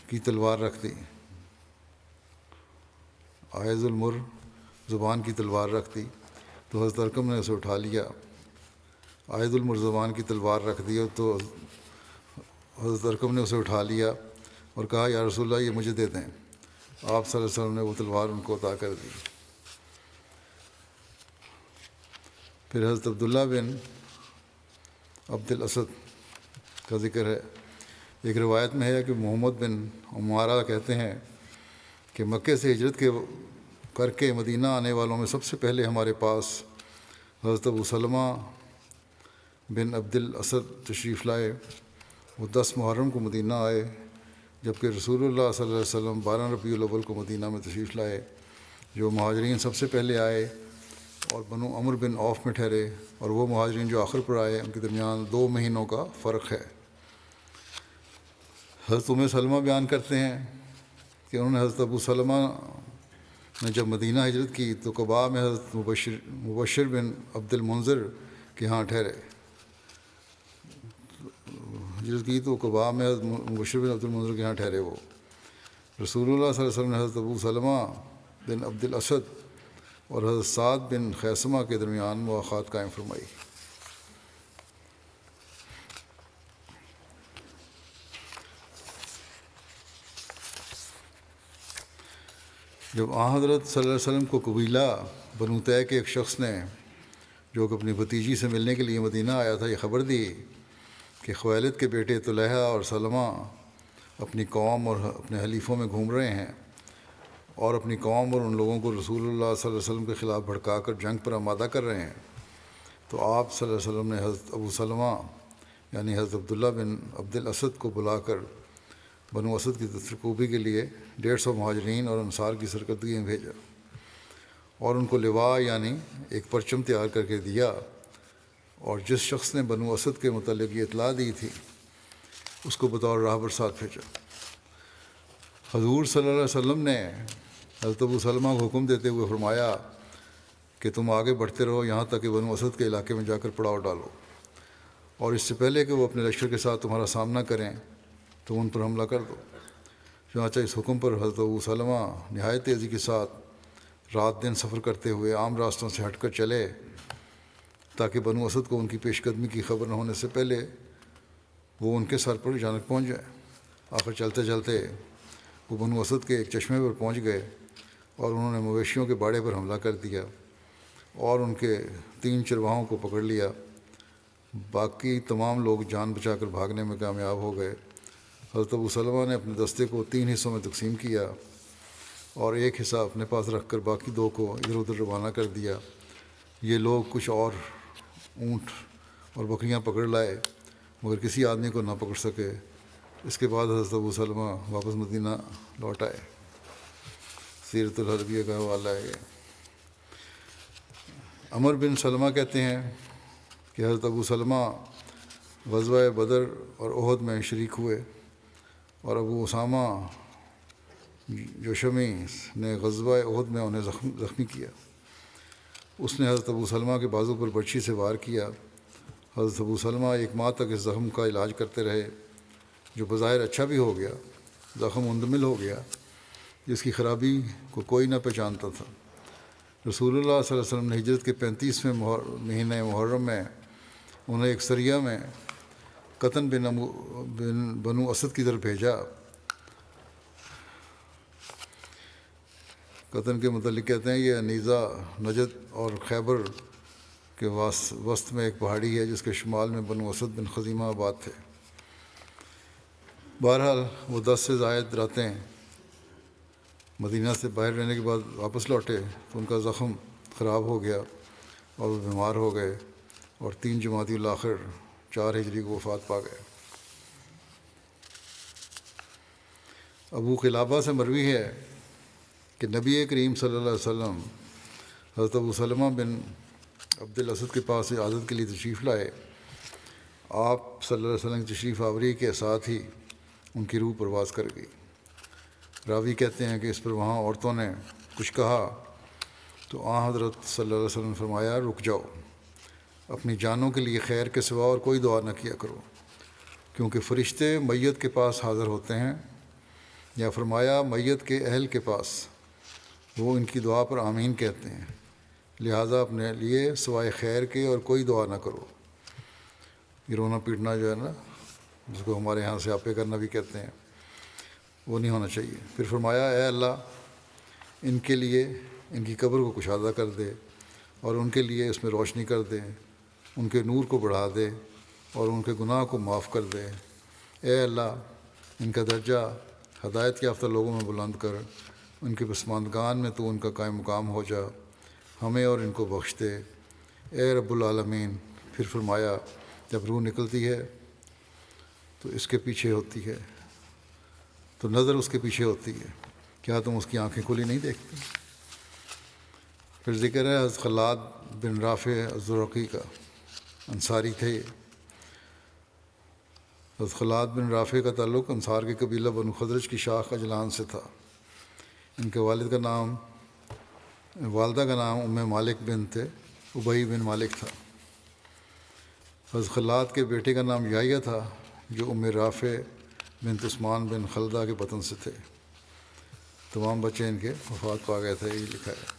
کی تلوار رکھ دی، عائض المر زبان کی تلوار رکھ دی، تو حضرت ارقم نے اسے اٹھا لیا۔ عائض المرزبان کی تلوار رکھ دی تو حضرت ارقم نے اسے اٹھا لیا اور کہا، یا رسول اللہ یہ مجھے دے دیں۔ آپ صلی اللہ علیہ وسلم نے وہ تلوار ان کو عطا کر دی۔ پھر حضرت عبداللہ بن عبد الاسد کا ذکر ہے۔ ایک روایت میں ہے کہ محمد بن عمارہ کہتے ہیں کہ مکے سے ہجرت کر کے مدینہ آنے والوں میں سب سے پہلے ہمارے پاس حضرت ابو سلمہ بن عبد الاسد تشریف لائے۔ وہ 10 محرم کو مدینہ آئے، جبکہ رسول اللہ صلی اللہ علیہ وسلم 12 ربیع الاول کو مدینہ میں تشریف لائے۔ جو مہاجرین سب سے پہلے آئے اور بنو عمر بن عوف میں ٹھہرے، اور وہ مہاجرین جو آخر پر آئے ان کے درمیان 2 مہینوں کا فرق ہے۔ حضرت ام سلمہ بیان کرتے ہیں کہ انہوں نے حضرت ابو سلمہ نے جب مدینہ ہجرت کی تو قباء میں حضرت مبشر بن عبد المنذر کے ہاں ٹھہرے۔ ہجرت کی تو قباء میں حضرت مبشر بن عبد المنذر کے ہاں ٹھہرے۔ وہ رسول اللہ صلی اللہ علیہ وسلم نے حضرت ابو سلمہ بن عبد الاسد اور حضرت سعد بن خیثمہ کے درمیان مواخات قائم فرمائی۔ جب حضرت صلی اللہ علیہ وسلم کو قبیلہ بنو طے کے ایک شخص نے جو کہ اپنی بھتیجی سے ملنے کے لیے مدینہ آیا تھا یہ خبر دی کہ خویلد کے بیٹے طلحہ اور سلمہ اپنی قوم اور اپنے حلیفوں میں گھوم رہے ہیں اور اپنی قوم اور ان لوگوں کو رسول اللہ صلی اللہ علیہ وسلم کے خلاف بھڑکا کر جنگ پر آمادہ کر رہے ہیں، تو آپ صلی اللہ علیہ وسلم نے حضرت ابو سلمہ یعنی حضرت عبداللہ بن عبد الاسد کو بلا کر بنو اسد کی سرکوبی کے لیے 150 مہاجرین اور انصار کی سرکردگی میں بھیجا اور ان کو لواء یعنی ایک پرچم تیار کر کے دیا، اور جس شخص نے بنو اسد کے متعلق یہ اطلاع دی تھی اس کو بطور راہبر ساتھ بھیجا۔ حضور صلی اللہ علیہ وسلم نے حضرت ابو سلمہ کو حکم دیتے ہوئے فرمایا کہ تم آگے بڑھتے رہو یہاں تک کہ بنو اسد کے علاقے میں جا کر پڑاؤ ڈالو، اور اس سے پہلے کہ وہ اپنے لشکر کے ساتھ تمہارا سامنا کریں تو ان پر حملہ کر دو۔ چنانچہ اس حکم پر حضرت ابو سلمہ نہایت تیزی کے ساتھ رات دن سفر کرتے ہوئے عام راستوں سے ہٹ کر چلے تاکہ بنو اسد کو ان کی پیش قدمی کی خبر نہ ہونے سے پہلے وہ ان کے سر پر اچانک پہنچ جائے۔ آخر چلتے چلتے وہ بنو اسد کے ایک چشمے پر پہنچ گئے اور انہوں نے مویشیوں کے باڑے پر حملہ کر دیا اور ان کے 3 چرواہوں کو پکڑ لیا۔ باقی تمام لوگ جان بچا کر بھاگنے میں کامیاب ہو گئے۔ حضرت ابو سلمہ نے اپنے دستے کو 3 حصوں میں تقسیم کیا اور ایک حصہ اپنے پاس رکھ کر باقی 2 کو ادھر ادھر روانہ کر دیا۔ یہ لوگ کچھ اور اونٹ اور بکریاں پکڑ لائے مگر کسی آدمی کو نہ پکڑ سکے۔ اس کے بعد حضرت ابو سلمہ واپس مدینہ لوٹ آئے۔ سیرت الحربیہ کا حوالہ ہے۔ عمر بن سلمہ کہتے ہیں کہ حضرت ابو سلمہ غزوہ بدر اور احد میں شریک ہوئے، اور ابو اسامہ جوشمی نے غزوہ احد میں انہیں زخمی کیا۔ اس نے حضرت ابو سلمہ کے بازو پر برچھی سے وار کیا۔ حضرت ابو سلمہ 1 ماہ تک اس زخم کا علاج کرتے رہے، جو بظاہر اچھا بھی ہو گیا، زخم مندمل ہو گیا جس کی خرابی کو کوئی نہ پہچانتا تھا۔ رسول اللہ صلی اللہ علیہ وسلم نے ہجرت کے 35ویں مہینے محرم میں انہیں ایک سریہ میں قطن بن بنو اسد کی طرف بھیجا۔ قطن کے متعلق کہتے ہیں یہ نیزہ نجد اور خیبر کے وسط میں ایک پہاڑی ہے جس کے شمال میں بنو اسد بن خزیمہ آباد تھے۔ بہرحال وہ 10 سے زائد راتیں مدینہ سے باہر رہنے کے بعد واپس لوٹے تو ان کا زخم خراب ہو گیا اور وہ بیمار ہو گئے اور 3 جمادی الاخر 4 ہجری کو وفات پا گئے۔ ابو قلابہ سے مروی ہے کہ نبی کریم صلی اللہ علیہ وسلم حضرت ابو سلمہ بن عبد الاسد کے پاس عادت کے لیے تشریف لائے۔ آپ صلی اللہ علیہ وسلم کی تشریف آوری کے ساتھ ہی ان کی روح پرواز کر گئی۔ راوی کہتے ہیں کہ اس پر وہاں عورتوں نے کچھ کہا تو حضرت صلی اللہ علیہ وسلم نے فرمایا رک جاؤ، اپنی جانوں کے لیے خیر کے سوا اور کوئی دعا نہ کیا کرو، کیونکہ فرشتے میت کے پاس حاضر ہوتے ہیں، یا فرمایا میت کے اہل کے پاس، وہ ان کی دعا پر آمین کہتے ہیں، لہٰذا اپنے لیے سوائے خیر کے اور کوئی دعا نہ کرو۔ یہ رونا پیٹنا جو ہے نا، جس کو ہمارے یہاں سے آپے کرنا بھی کہتے ہیں، وہ نہیں ہونا چاہیے۔ پھر فرمایا اے اللہ ان کے لیے ان کی قبر کو کشادہ کر دے اور ان کے لیے اس میں روشنی کر دے، ان کے نور کو بڑھا دے اور ان کے گناہ کو معاف کر دے۔ اے اللہ ان کا درجہ ہدایت یافتہ لوگوں میں بلند کر، ان کے پسماندگان میں تو ان کا قائم مقام ہو جا، ہمیں اور ان کو بخش دے اے رب العالمین۔ پھر فرمایا جب روح نکلتی ہے تو اس کے پیچھے ہوتی ہے، تو نظر اس کے پیچھے ہوتی ہے، کیا تم اس کی آنکھیں کھلی نہیں دیکھتے؟ پھر ذکر ہے حضرت خلاد بن رافع الزرقی کا، انصاری تھے یہ۔ حضرت خلاد بن رافع کا تعلق انصار کے قبیلہ بنو خزرج کی شاخ اجلان سے تھا۔ ان کے والدہ کا نام ام مالک بنت ابی بن مالک تھا۔ حضرت خلاد کے بیٹے کا نام یحییٰ تھا جو ام رافع بنت عثمان بن خلدہ کے بطن سے تھے۔ تمام بچے ان کے وفات پا گئے تھے، یہ لکھا ہے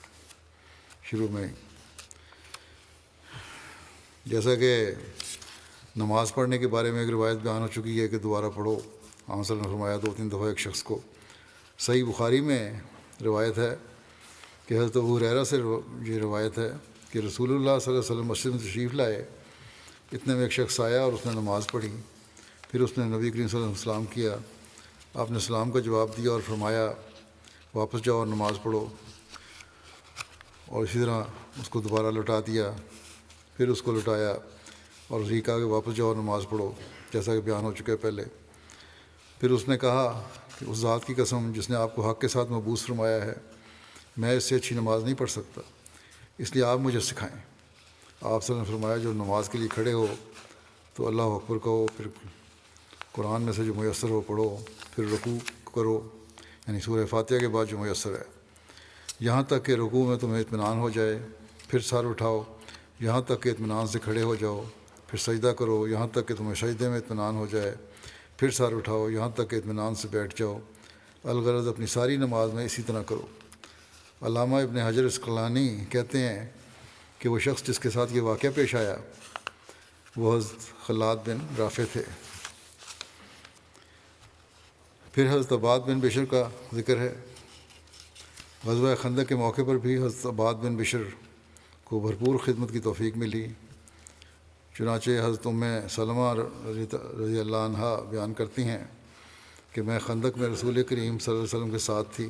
شروع میں ہی۔ جیسا کہ نماز پڑھنے کے بارے میں ایک روایت بیان ہو چکی ہے کہ دوبارہ پڑھو، آپ صلی اللہ علیہ وسلم نے فرمایا 2-3 دفعہ ایک شخص کو۔ صحیح بخاری میں روایت ہے کہ حضرت ابو ہریرہ سے یہ روایت ہے کہ رسول اللہ صلی اللہ علیہ وسلم مسجد میں تشریف لائے، اتنے میں ایک شخص آیا اور اس نے نماز پڑھی، پھر اس نے نبی کریم صلی اللہ علیہ وسلم سلام کیا، آپ نے سلام کا جواب دیا اور فرمایا واپس جاؤ اور نماز پڑھو، اور اسی طرح اس کو دوبارہ لوٹا دیا، پھر اس کو لوٹایا اور اسی کہا کہ واپس جاؤ اور نماز پڑھو، جیسا کہ بیان ہو چکا ہے پہلے۔ پھر اس نے کہا کہ اس ذات کی قسم جس نے آپ کو حق کے ساتھ مبعوث فرمایا ہے، میں اس سے اچھی نماز نہیں پڑھ سکتا، اس لیے آپ مجھے سکھائیں۔ آپ صلی اللہ علیہ وسلم نے فرمایا جو نماز کے لیے کھڑے ہو تو اللہ اکبر کہو، پھر قرآن میں سے جو میسر ہو پڑھو، پھر رکوع کرو، یعنی سورہ فاتحہ کے بعد جو میسر ہے، یہاں تک کہ رکوع میں تمہیں اطمینان ہو جائے، پھر سر اٹھاؤ یہاں تک کہ اطمینان سے کھڑے ہو جاؤ، پھر سجدہ کرو یہاں تک کہ تمہیں سجدے میں اطمینان ہو جائے، پھر سر اٹھاؤ یہاں تک کہ اطمینان سے بیٹھ جاؤ، الغرض اپنی ساری نماز میں اسی طرح کرو۔ علامہ ابن حجر اسقلانی کہتے ہیں کہ وہ شخص جس کے ساتھ یہ واقعہ پیش آیا وہ حضرت خلاد بن رافع تھے۔ پھر حضرت عباد بن بشر کا ذکر ہے۔ غزوہ خندق کے موقع پر بھی حضرت عباد بن بشر کو بھرپور خدمت کی توفیق ملی، چنانچہ حضرت ام سلمہ رضی اللہ عنہا بیان کرتی ہیں کہ میں خندق میں رسول کریم صلی اللہ علیہ وسلم کے ساتھ تھی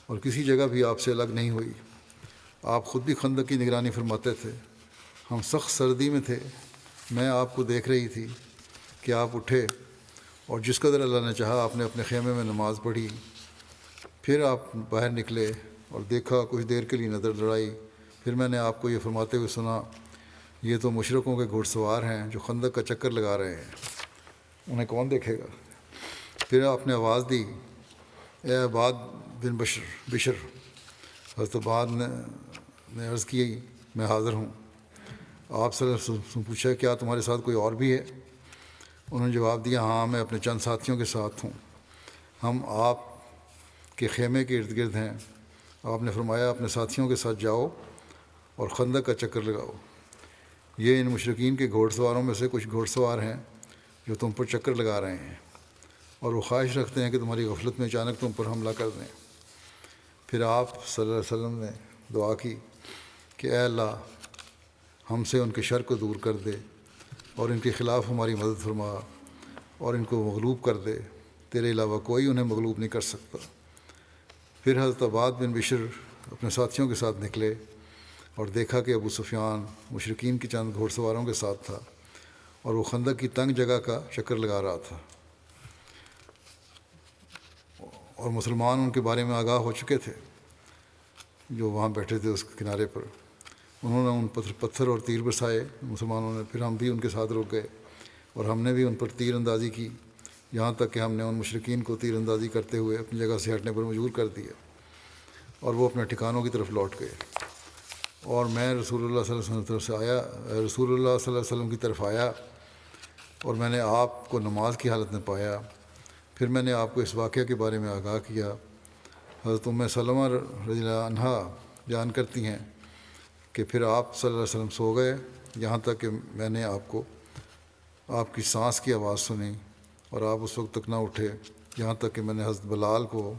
اور کسی جگہ بھی آپ سے الگ نہیں ہوئی، آپ خود بھی خندق کی نگرانی فرماتے تھے، ہم سخت سردی میں تھے، میں آپ کو دیکھ رہی تھی کہ آپ اٹھے اور جس قدر اللہ نے چاہا آپ نے اپنے خیمے میں نماز پڑھی، پھر آپ باہر نکلے اور دیکھا، کچھ دیر کے لیے نظر دوڑائی، پھر میں نے آپ کو یہ فرماتے ہوئے سنا یہ تو مشرکوں کے گھوڑ سوار ہیں جو خندق کا چکر لگا رہے ہیں، انہیں کون دیکھے گا؟ پھر آپ نے آواز دی اے عباد بن بشر۔ حضرت عباد نے عرض کی میں حاضر ہوں۔ آپ صلی اللہ علیہ وسلم سے پوچھا کیا تمہارے ساتھ کوئی اور بھی ہے؟ انہوں نے جواب دیا ہاں میں اپنے چند ساتھیوں کے ساتھ ہوں، ہم آپ کے خیمے کے ارد گرد ہیں۔ آپ نے فرمایا اپنے ساتھیوں کے ساتھ جاؤ اور خندق کا چکر لگاؤ، یہ ان مشرکین کے گھوڑ سواروں میں سے کچھ گھوڑ سوار ہیں جو تم پر چکر لگا رہے ہیں، اور وہ خواہش رکھتے ہیں کہ تمہاری غفلت میں اچانک تم پر حملہ کر دیں۔ پھر آپ صلی اللہ علیہ وسلم نے دعا کی کہ اے اللہ، ہم سے ان کے شر کو دور کر دے اور ان کے خلاف ہماری مدد فرما اور ان کو مغلوب کر دے، تیرے علاوہ کوئی انہیں مغلوب نہیں کر سکتا۔ پھر حضرت عباد بن بشر اپنے ساتھیوں کے ساتھ نکلے اور دیکھا کہ ابو سفیان مشرکین کی چند گھوڑ سواروں کے ساتھ تھا اور وہ خندق کی تنگ جگہ کا چکر لگا رہا تھا، اور مسلمان ان کے بارے میں آگاہ ہو چکے تھے جو وہاں بیٹھے تھے اس کنارے پر۔ انہوں نے ان پر پتھر اور تیر برسائے مسلمانوں نے، پھر ہم بھی ان کے ساتھ رک گئے اور ہم نے بھی ان پر تیر اندازی کی، یہاں تک کہ ہم نے ان مشرکین کو تیر اندازی کرتے ہوئے اپنی جگہ سے ہٹنے پر مجبور کر دیا اور وہ اپنے ٹھکانوں کی طرف لوٹ گئے۔ اور میں رسول اللہ صلی اللہ علیہ وسلم کی طرف سے آیا، رسول اللہ صلی اللہ علیہ وسلم کی طرف آیا اور میں نے آپ کو نماز کی حالت میں پایا۔ پھر میں نے آپ کو اس واقعہ کے بارے میں آگاہ کیا۔ حضرت ام سلمہ رضی اللہ عنہا بیان کرتی ہیں کہ پھر آپ صلی اللہ علیہ وسلم سو گئے، یہاں تک کہ میں نے آپ کی سانس کی آواز سنی اور آپ اس وقت تک نہ اٹھے، یہاں تک کہ میں نے حضرت بلال کو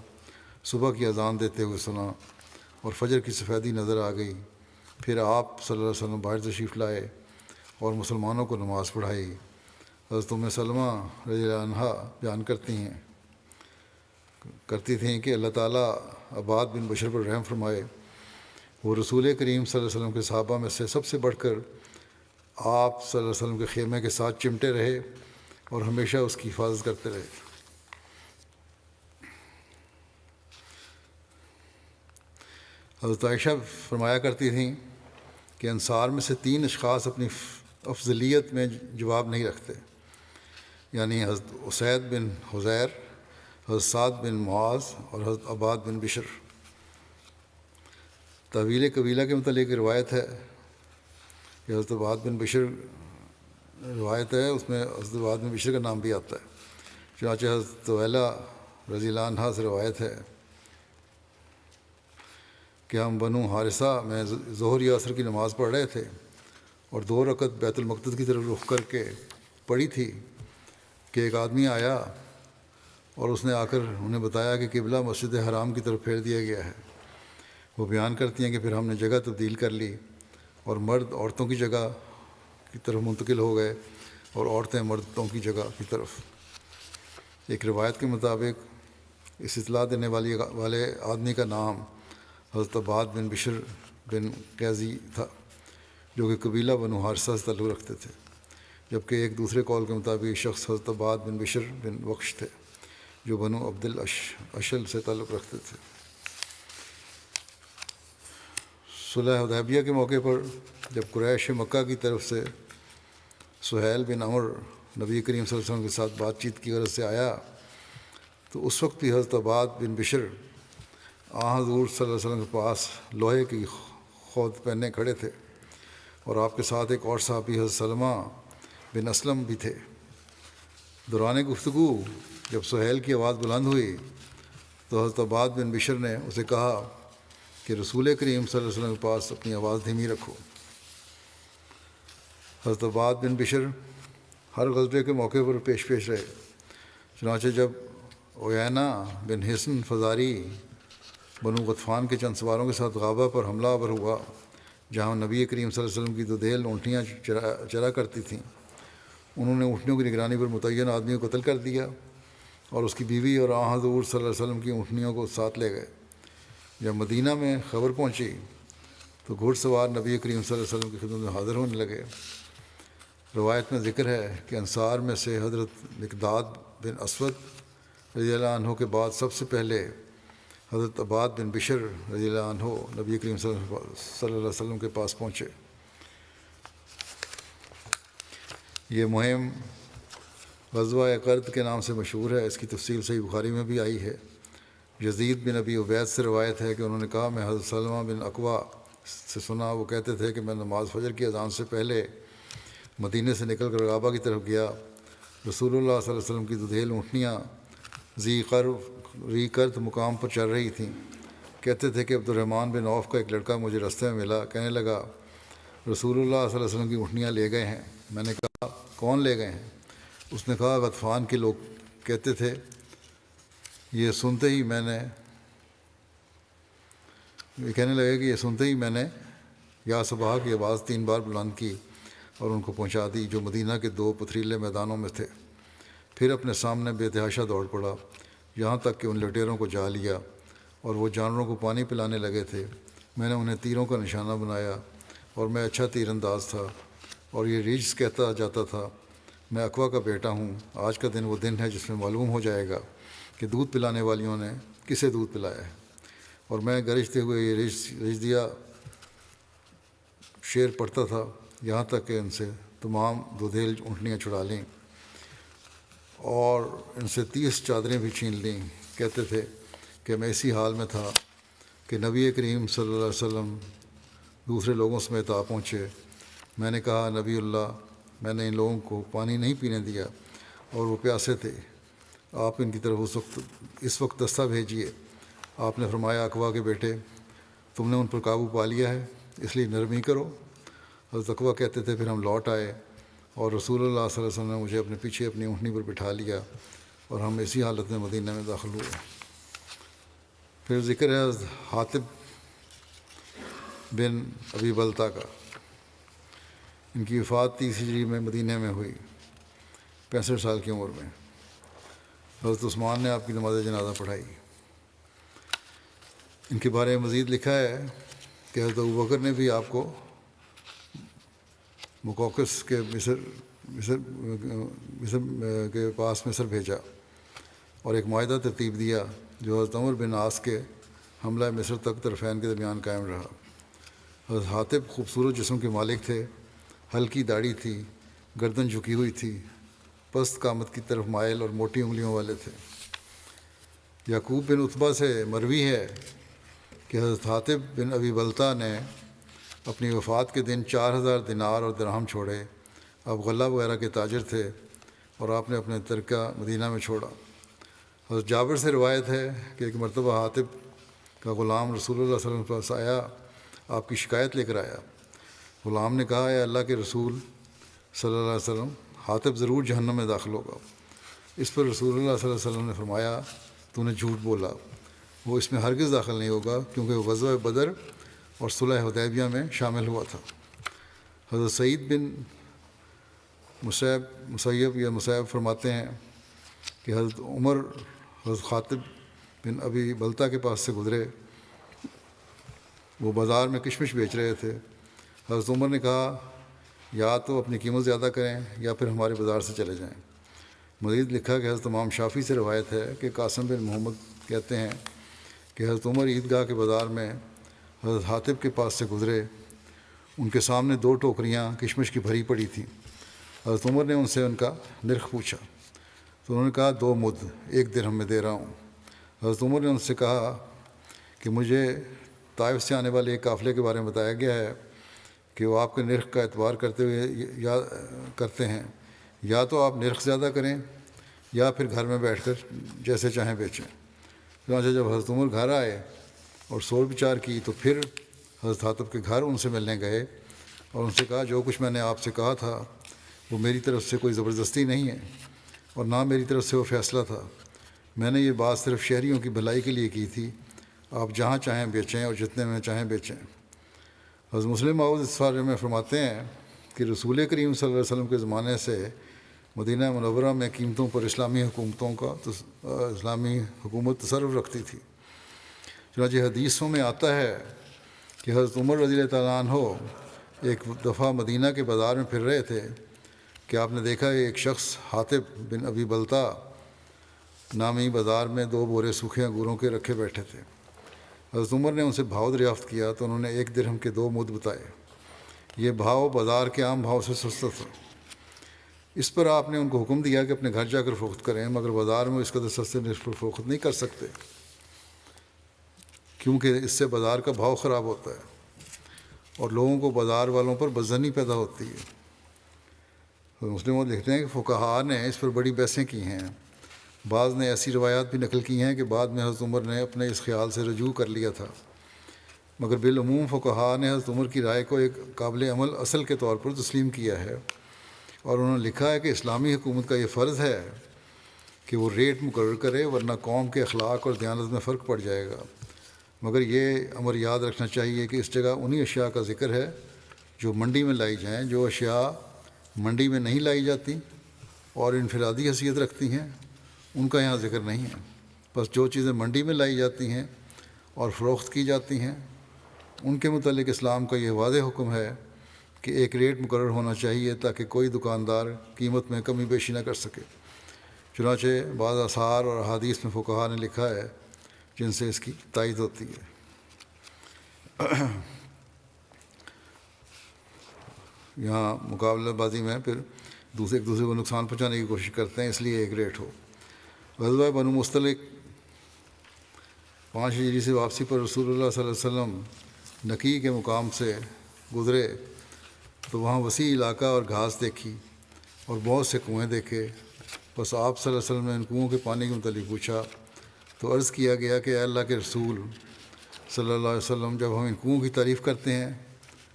صبح کی اذان دیتے ہوئے سنا اور فجر کی سفیدی نظر آ گئی۔ پھر آپ صلی اللہ علیہ وسلم باہر تشریف لائے اور مسلمانوں کو نماز پڑھائی۔ حضرت ام سلمہ رضی اللہ عنہا بیان کرتی تھیں کہ اللہ تعالیٰ عباد بن بشر پر رحم فرمائے، وہ رسول کریم صلی اللہ علیہ وسلم کے صحابہ میں سے سب سے بڑھ کر آپ صلی اللہ علیہ وسلم کے خیمے کے ساتھ چمٹے رہے اور ہمیشہ اس کی حفاظت کرتے رہے۔ حضرت عائشہ فرمایا کرتی تھیں کہ انصار میں سے 3 اشخاص اپنی افضلیت میں جواب نہیں رکھتے، یعنی حضرت اسید بن حضیر، حضرت سعد بن معاذ اور حضرت عباد بن بشر۔ طویل قبیلہ کے متعلق روایت ہے کہ حضرت عباد بن بشر روایت ہے، اس میں حضرت عباد بن بشر کا نام بھی آتا ہے۔ چنانچہ حضرت طویلہ رضی اللہ عنہ سے روایت ہے کہ ہم بنو حارثہ میں ظہر یا عصر کی نماز پڑھ رہے تھے اور 2 رکعت بیت المقدس کی طرف رخ کر کے پڑھی تھی کہ ایک آدمی آیا اور اس نے آ کر انہیں بتایا کہ قبلہ مسجد حرام کی طرف پھیر دیا گیا ہے۔ وہ بیان کرتی ہیں کہ پھر ہم نے جگہ تبدیل کر لی اور مرد عورتوں کی جگہ کی طرف منتقل ہو گئے اور عورتیں مردوں کی جگہ کی طرف۔ ایک روایت کے مطابق اس اطلاع دینے والے آدمی کا نام حضرت عباد بن بشر بن قیزی تھا، جو کہ قبیلہ بنو حارثہ سے تعلق رکھتے تھے، جبکہ ایک دوسرے قول کے مطابق یہ شخص حضرت عباد بن بشر بن وقش تھے، جو بنو عبد الاشل سے تعلق رکھتے تھے۔ صلح حدیبیہ کے موقع پر جب قریش مکہ کی طرف سے سہیل بن عمر نبی کریم صلی اللہ علیہ وسلم کے ساتھ بات چیت کی غرض سے آیا تو اس وقت بھی حضرت عباد بن بشر حضور صلی اللہ علیہ وسلم کے پاس لوہے کی خود پہنے کھڑے تھے، اور آپ کے ساتھ ایک اور صحابی حضرت سلمہ بن اسلم بھی تھے۔ دوران گفتگو جب سہیل کی آواز بلند ہوئی تو حضرت عباد بن بشر نے اسے کہا کہ رسول کریم صلی اللہ علیہ وسلم کے پاس اپنی آواز دھیمی رکھو۔ حضرت عباد بن بشر ہر غزوے کے موقع پر پیش رہے، چنانچہ جب عیینہ بن حصن فزاری بنو غطفان کے چند سواروں کے ساتھ غابہ پر حملہ آور ہوا جہاں نبی کریم صلی اللہ علیہ وسلم کی 2 دھیل اونٹیاں چرا کرتی تھیں، انہوں نے اونٹنیوں کی نگرانی پر متعین آدمی کو قتل کر دیا اور اس کی بیوی اور حضور صلی اللہ علیہ وسلم کی اونٹنیوں کو ساتھ لے گئے۔ جب مدینہ میں خبر پہنچی تو گھڑ سوار نبی کریم صلی اللہ علیہ وسلم کی خدمت میں حاضر ہونے لگے۔ روایت میں ذکر ہے کہ انصار میں سے حضرت مقداد بن اسود رضی اللہ عنہ کے بعد سب سے پہلے حضرت عباد بن بشر رضی اللہ عنہ نبی کریم صلی اللہ علیہ وسلم کے پاس پہنچے۔ یہ مہم غزوہ قرد کے نام سے مشہور ہے، اس کی تفصیل صحیح بخاری میں بھی آئی ہے۔ یزید بن ابی عبید سے روایت ہے کہ انہوں نے کہا میں حضرت سلمہ بن اقوا سے سنا، وہ کہتے تھے کہ میں نماز فجر کی اذان سے پہلے مدینے سے نکل کر غابہ کی طرف گیا۔ رسول اللہ صلی اللہ علیہ وسلم کی 2 دھیل اونٹنیاں ری کرد مقام پر چل رہی تھیں۔ کہتے تھے کہ عبد الرحمن بن عوف کا ایک لڑکا مجھے راستے میں ملا، کہنے لگا رسول اللہ صلی اللہ علیہ وسلم کی اونٹنیاں لے گئے ہیں۔ میں نے کہا کون لے گئے ہیں؟ اس نے کہا غطفان کے لوگ کہتے تھے، یہ کہنے لگے کہ یہ سنتے ہی میں نے یا صبح کی آواز 3 بار بلند کی اور ان کو پہنچا دی جو مدینہ کے 2 پتھریلے میدانوں میں تھے۔ پھر اپنے سامنے بے تحاشا دوڑ پڑا یہاں تک کہ ان لٹیروں کو جا لیا اور وہ جانوروں کو پانی پلانے لگے تھے۔ میں نے انہیں تیروں کا نشانہ بنایا اور میں اچھا تیر انداز تھا، اور یہ ریجز کہتا جاتا تھا، میں اقوا کا بیٹا ہوں۔ آج کا دن وہ دن ہے جس میں معلوم ہو جائے گا کہ دودھ پلانے والیوں نے کسے دودھ پلایا ہے۔ اور میں گرجتے ہوئے یہ رجدیا شعر پڑھتا تھا یہاں تک کہ ان سے تمام دودھیل اونٹنیاں چھڑا لیں اور ان سے 30 چادریں بھی چھین لیں۔ کہتے تھے کہ میں اسی حال میں تھا کہ نبی کریم صلی اللہ علیہ وسلم دوسرے لوگوں سمیت آ پہنچے۔ میں نے کہا، نبی اللہ، میں نے ان لوگوں کو پانی نہیں پینے دیا اور وہ پیاسے تھے، آپ ان کی طرف اس وقت دستہ بھیجیے۔ آپ نے فرمایا، اقوا کے بیٹے، تم نے ان پر قابو پا لیا ہے، اس لیے نرمی کرو۔ حضرت اقوا کہتے تھے، پھر ہم لوٹ آئے اور رسول اللہ صلی اللہ علیہ وسلم نے مجھے اپنے پیچھے اپنی اونٹنی پر بٹھا لیا اور ہم اسی حالت میں مدینہ میں داخل ہوئے۔ پھر ذکر ہے حضرت حاطب بن ابی بلتا کا۔ ان کی وفات 30 ہجری میں مدینہ میں ہوئی، 65 سال کی عمر میں۔ حضرت عثمان نے آپ کی نماز جنازہ پڑھائی۔ ان کے بارے میں مزید لکھا ہے کہ حضرت ابوبکر نے بھی آپ کو مقوقس کے مصر کے پاس مصر بھیجا اور ایک معاہدہ ترتیب دیا جو حضرت عمر بن عاص کے حملہ مصر تک طرفین کے درمیان قائم رہا۔ حضرت حاطب خوبصورت جسم کے مالک تھے، ہلکی داڑھی تھی، گردن جھکی ہوئی تھی، پست قامت کی طرف مائل اور موٹی انگلیوں والے تھے۔ یعقوب بن عتبہ سے مروی ہے کہ حضرت حاطب بن ابی بلتا نے اپنی وفات کے دن 4000 دینار اور درہم چھوڑے۔ آپ غلہ وغیرہ کے تاجر تھے اور آپ نے اپنے ترکہ مدینہ میں چھوڑا۔ حضرت جابر سے روایت ہے کہ ایک مرتبہ حاطب کا غلام رسول اللہ صلی اللہ علیہ وسلم کے پاس آیا، آپ کی شکایت لے کر آیا۔ غلام نے کہا، اے اللہ کے رسول صلی اللہ علیہ وسلم، حاطب ضرور جہنم میں داخل ہوگا۔ اس پر رسول اللہ صلی اللہ علیہ وسلم نے فرمایا، تو نے جھوٹ بولا، وہ اس میں ہرگز داخل نہیں ہوگا، کیونکہ وہ غزوہ بدر اور صلح حدیبیہ میں شامل ہوا تھا۔ حضرت سعید بن مسیب فرماتے ہیں کہ حضرت عمر حضرت حاطب بن ابی بلتا کے پاس سے گزرے، وہ بازار میں کشمش بیچ رہے تھے۔ حضرت عمر نے کہا، یا تو اپنی قیمت زیادہ کریں یا پھر ہمارے بازار سے چلے جائیں۔ مزید لکھا کہ حضرت امام شافعی سے روایت ہے کہ قاسم بن محمد کہتے ہیں کہ حضرت عمر عیدگاہ کے بازار میں حضرت حاطب کے پاس سے گزرے، ان کے سامنے 2 ٹوکریاں کشمش کی بھری پڑی تھیں۔ حضرت عمر نے ان سے ان کا نرخ پوچھا تو انہوں نے کہا، 2 مد 1 درہم میں دے رہا ہوں۔ حضرت عمر نے ان سے کہا کہ مجھے طائف سے آنے والے ایک قافلے کے بارے میں بتایا گیا ہے کہ وہ آپ کے نرخ کا اعتبار کرتے ہیں، یا تو آپ نرخ زیادہ کریں یا پھر گھر میں بیٹھ کر جیسے چاہیں بیچیں۔ چنانچہ جب حضرت عمر گھر آئے اور سول بچار کی تو پھر حضرت حاطب کے گھر ان سے ملنے گئے اور ان سے کہا، جو کچھ میں نے آپ سے کہا تھا وہ میری طرف سے کوئی زبردستی نہیں ہے اور نہ میری طرف سے وہ فیصلہ تھا، میں نے یہ بات صرف شہریوں کی بھلائی کے لیے کی تھی، آپ جہاں چاہیں بیچیں اور جتنے میں چاہیں بیچیں۔ حضرت مسلم معود اس بارے میں فرماتے ہیں کہ رسول کریم صلی اللہ علیہ وسلم کے زمانے سے مدینہ منورہ میں قیمتوں پر اسلامی حکومت تصرف رکھتی تھی۔ چنانچہ حدیثوں میں آتا ہے کہ حضرت عمر رضی اللہ تعالیٰ عنہ ایک دفعہ مدینہ کے بازار میں پھر رہے تھے کہ آپ نے دیکھا کہ ایک شخص حاطب بن ابی بلتا نامی بازار میں 2 بورے سوکھے انگوروں کے رکھے بیٹھے تھے۔ حضرت عمر نے ان سے بھاؤ دریافت کیا تو انہوں نے 1 درہم کے 2 مد بتائے۔ یہ بھاؤ بازار کے عام بھاؤ سے سستا تھا۔ اس پر آپ نے ان کو حکم دیا کہ اپنے گھر جا کر فروخت کریں، مگر بازار میں اس قدر سستے نرخ پر فروخت نہیں کر سکتے کیونکہ اس سے بازار کا بھاؤ خراب ہوتا ہے اور لوگوں کو بازار والوں پر بدظنی پیدا ہوتی ہے۔ مسلم لکھتے ہیں کہ فقہاء نے اس پر بڑی بحثیں کی ہیں۔ بعض نے ایسی روایات بھی نقل کی ہیں کہ بعد میں حضرت عمر نے اپنے اس خیال سے رجوع کر لیا تھا، مگر بالعموم فقہاء نے حضرت عمر کی رائے کو ایک قابل عمل اصل کے طور پر تسلیم کیا ہے اور انہوں نے لکھا ہے کہ اسلامی حکومت کا یہ فرض ہے کہ وہ ریٹ مقرر کرے، ورنہ قوم کے اخلاق اور دیانت میں فرق پڑ جائے گا۔ مگر یہ امر یاد رکھنا چاہیے کہ اس جگہ انہی اشیاء کا ذکر ہے جو منڈی میں لائی جائیں۔ جو اشیاء منڈی میں نہیں لائی جاتی اور انفرادی حیثیت رکھتی ہیں ان کا یہاں ذکر نہیں ہے۔ بس جو چیزیں منڈی میں لائی جاتی ہیں اور فروخت کی جاتی ہیں ان کے متعلق اسلام کا یہ واضح حکم ہے کہ ایک ریٹ مقرر ہونا چاہیے تاکہ کوئی دکاندار قیمت میں کمی بیشی نہ کر سکے۔ چنانچہ بعض آثار اور احادیث میں فقہا نے لکھا ہے جن سے اس کی تائید ہوتی ہے۔ یہاں مقابلہ بازی میں پھر ایک دوسرے کو نقصان پہنچانے کی کوشش کرتے ہیں، اس لیے ایک ریٹ ہو۔ غزوہ بنو مستلق 5 ہجری سے واپسی پر رسول اللہ صلی اللہ علیہ وسلم نکی کے مقام سے گزرے تو وہاں وسیع علاقہ اور گھاس دیکھی اور بہت سے کنویں دیکھے۔ بس آپ صلی اللہ علیہ وسلم نے ان کنوؤں کے پانی کے متعلق پوچھا تو عرض کیا گیا کہ اے اللہ کے رسول صلی اللہ علیہ وسلم، جب ہم ان کنوؤں کی تعریف کرتے ہیں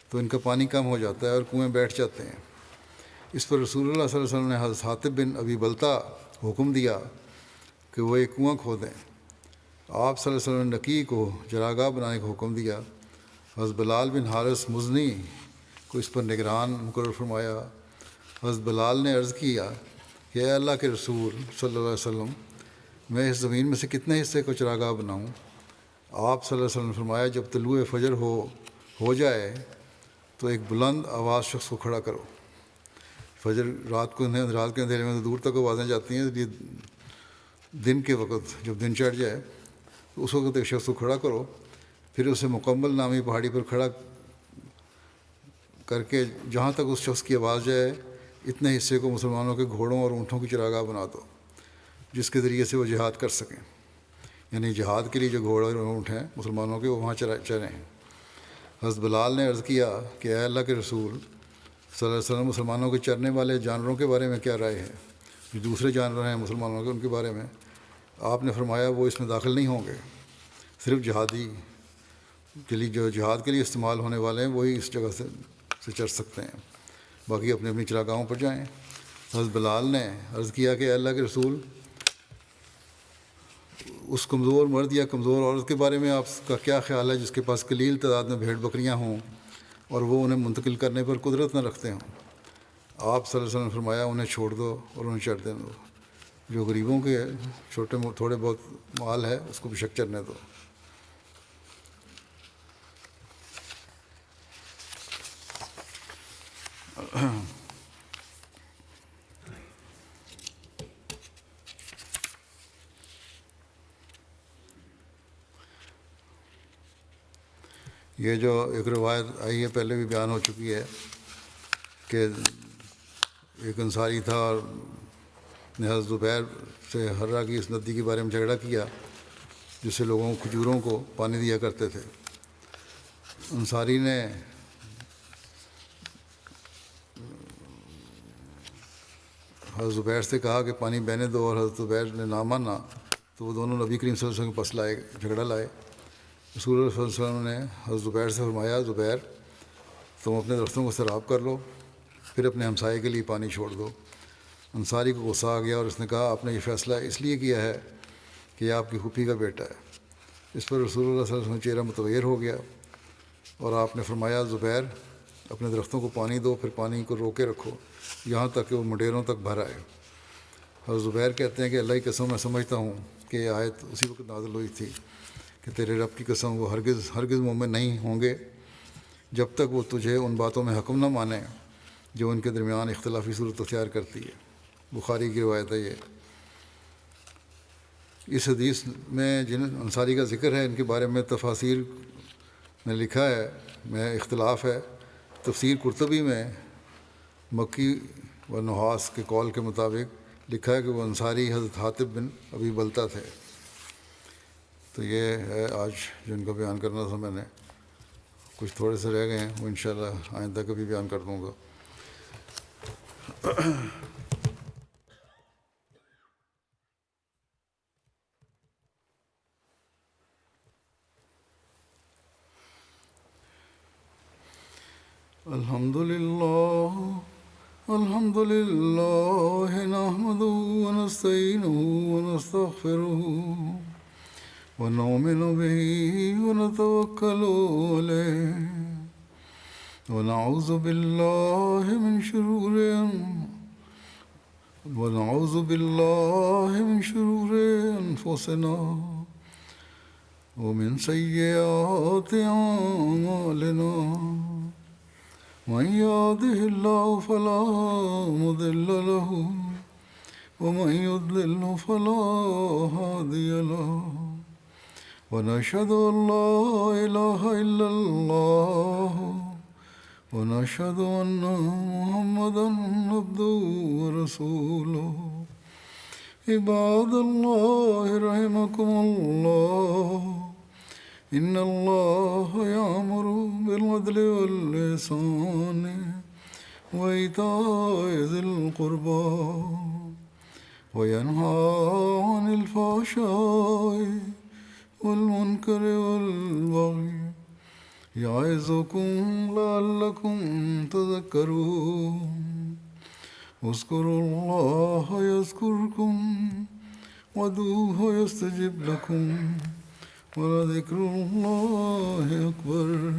تو ان کا پانی کم ہو جاتا ہے اور کنویں بیٹھ جاتے ہیں۔ اس پر رسول اللہ صلی اللہ علیہ وسلم نے حضرت حاطب بن ابی بلتہ حکم دیا کہ وہ ایک کنواں کھودیں۔ آپ صلی اللہ علیہ وسلم نے نکی کو چراگاہ بنانے کا حکم دیا۔ حضرت بلال بن حارث مزنی کو اس پر نگران مقرر فرمایا۔ حضرت بلال نے عرض کیا کہ اے اللہ کے رسول صلی اللہ علیہ وسلم، میں اس زمین میں سے کتنے حصے کو چراگاہ بناؤں؟ آپ صلی اللہ علیہ وسلم نے فرمایا جب طلوع فجر ہو جائے تو ایک بلند آواز شخص کو کھڑا کرو۔ فجر رات کے اندھیرے میں تو دور تک آوازیں جاتی ہیں، اس لیے دن کے وقت جب دن چڑھ جائے تو اس وقت ایک شخص کو کھڑا کرو، پھر اسے مکمل نامی پہاڑی پر کھڑا کر کے جہاں تک اس شخص کی آواز جائے اتنے حصے کو مسلمانوں کے گھوڑوں اور اونٹوں کی چراگاہ بنا دو جس کے ذریعے سے وہ جہاد کر سکیں۔ یعنی جہاد کے لیے جو گھوڑے اور اونٹ ہیں مسلمانوں کے، وہ وہاں چریں۔ حضرت بلال نے عرض کیا کہ اے اللہ کے رسول صلی اللہ علیہ وسلم، مسلمانوں کے چرنے والے جانوروں کے بارے میں کیا رائے ہے؟ جو دوسرے جانور ہیں مسلمانوں کے ان کے بارے میں؟ آپ نے فرمایا وہ اس میں داخل نہیں ہوں گے، صرف جہادی کے لیے جو جہاد کے لیے استعمال ہونے والے ہیں وہی اس جگہ سے چر سکتے ہیں، باقی اپنی اپنی چراگاہوں پر جائیں۔ حضرت بلال نے عرض کیا کہ اے اللہ کے رسول، اس کمزور مرد یا کمزور عورت کے بارے میں آپ کا کیا خیال ہے جس کے پاس قلیل تعداد میں بھیڑ بکریاں ہوں اور وہ انہیں منتقل کرنے پر قدرت نہ رکھتے ہوں؟ آپ صلی اللہ علیہ وسلم نے فرمایا انہیں چھوڑ دو اور انہیں چر دیں دو۔ جو غریبوں کے تھوڑے بہت مال ہے اس کو بے شک چرنے دو۔ یہ جو ایک روایت آئی ہے پہلے بھی بیان ہو چکی ہے کہ ایک انصاری تھا اور نے حضرت زبیر سے ہررا کی اس ندی کے بارے میں جھگڑا کیا جس سے لوگوں کو کھجوروں کو پانی دیا کرتے تھے۔ انصاری نے حضرت زبیر سے کہا کہ پانی بہنے دو، اور حضرت زبیر نے نہ مانا تو وہ دونوں نبی کریم صلی اللہ علیہ وسلم کے پاس جھگڑا لائے۔ رسول اللہ صلی اللہ علیہ وسلم نے حضرت زبیر سے فرمایا زبیر تم اپنے درختوں کو سیراب کر لو، پھر اپنے ہمسائے کے لیے پانی چھوڑ دو۔ انصاری کو غصہ آ گیا اور اس نے کہا آپ نے یہ فیصلہ اس لیے کیا ہے کہ یہ آپ کی پھوپھی کا بیٹا ہے۔ اس پر رسول اللہ صلی اللہ علیہ وسلم چہرہ متغیر ہو گیا اور آپ نے فرمایا زبیر اپنے درختوں کو پانی دو، پھر پانی کو روکے رکھو یہاں تک کہ وہ منڈیروں تک بھر آئے۔ حضرت زبیر کہتے ہیں کہ اللہ کی قسم میں سمجھتا ہوں کہ یہ آیت اسی وقت نازل ہوئی تھی کہ تیرے رب کی قسم وہ ہرگز مومن نہیں ہوں گے جب تک وہ تجھے ان باتوں میں حکم نہ مانے جو ان کے درمیان اختلافی صورت اختیار کرتی ہے۔ بخاری کی روایت ہے یہ۔ اس حدیث میں جن انصاری کا ذکر ہے ان کے بارے میں تفاسیر نے لکھا ہے میں اختلاف ہے۔ تفسیر قرطبی میں مکی و نحاس کے قول کے مطابق لکھا ہے کہ وہ انصاری حضرت حاطب بن ابی بلتہ تھے۔ تو یہ ہے آج جن کا بیان کرنا تھا میں نے، کچھ تھوڑے سے رہ گئے ہیں وہ انشاءاللہ آئندہ کبھی بیان کر دوں گا۔ الحمد للہ الحمد لله نحمده ونستعينه ونستغفره ونؤمن به ونتوكل عليه ونعوذ بالله من شرور أنفسنا ومن سيئات أعمالنا من يهده الله فلا مضل له ومن يضلل فلا هادي له ونشهد أن لا إله إلا الله ونشهد أن محمدا عبده ورسوله عباد الله رحمكم الله إن الله يأمر بالعدل والإحسان وإيتاء ذي القربى وينهى عن الفحشاء والمنكر والبغي يعظكم لعلكم تذكرون اذكروا الله يذكركم وادعوه يستجب لكم ولذكر الله أكبر.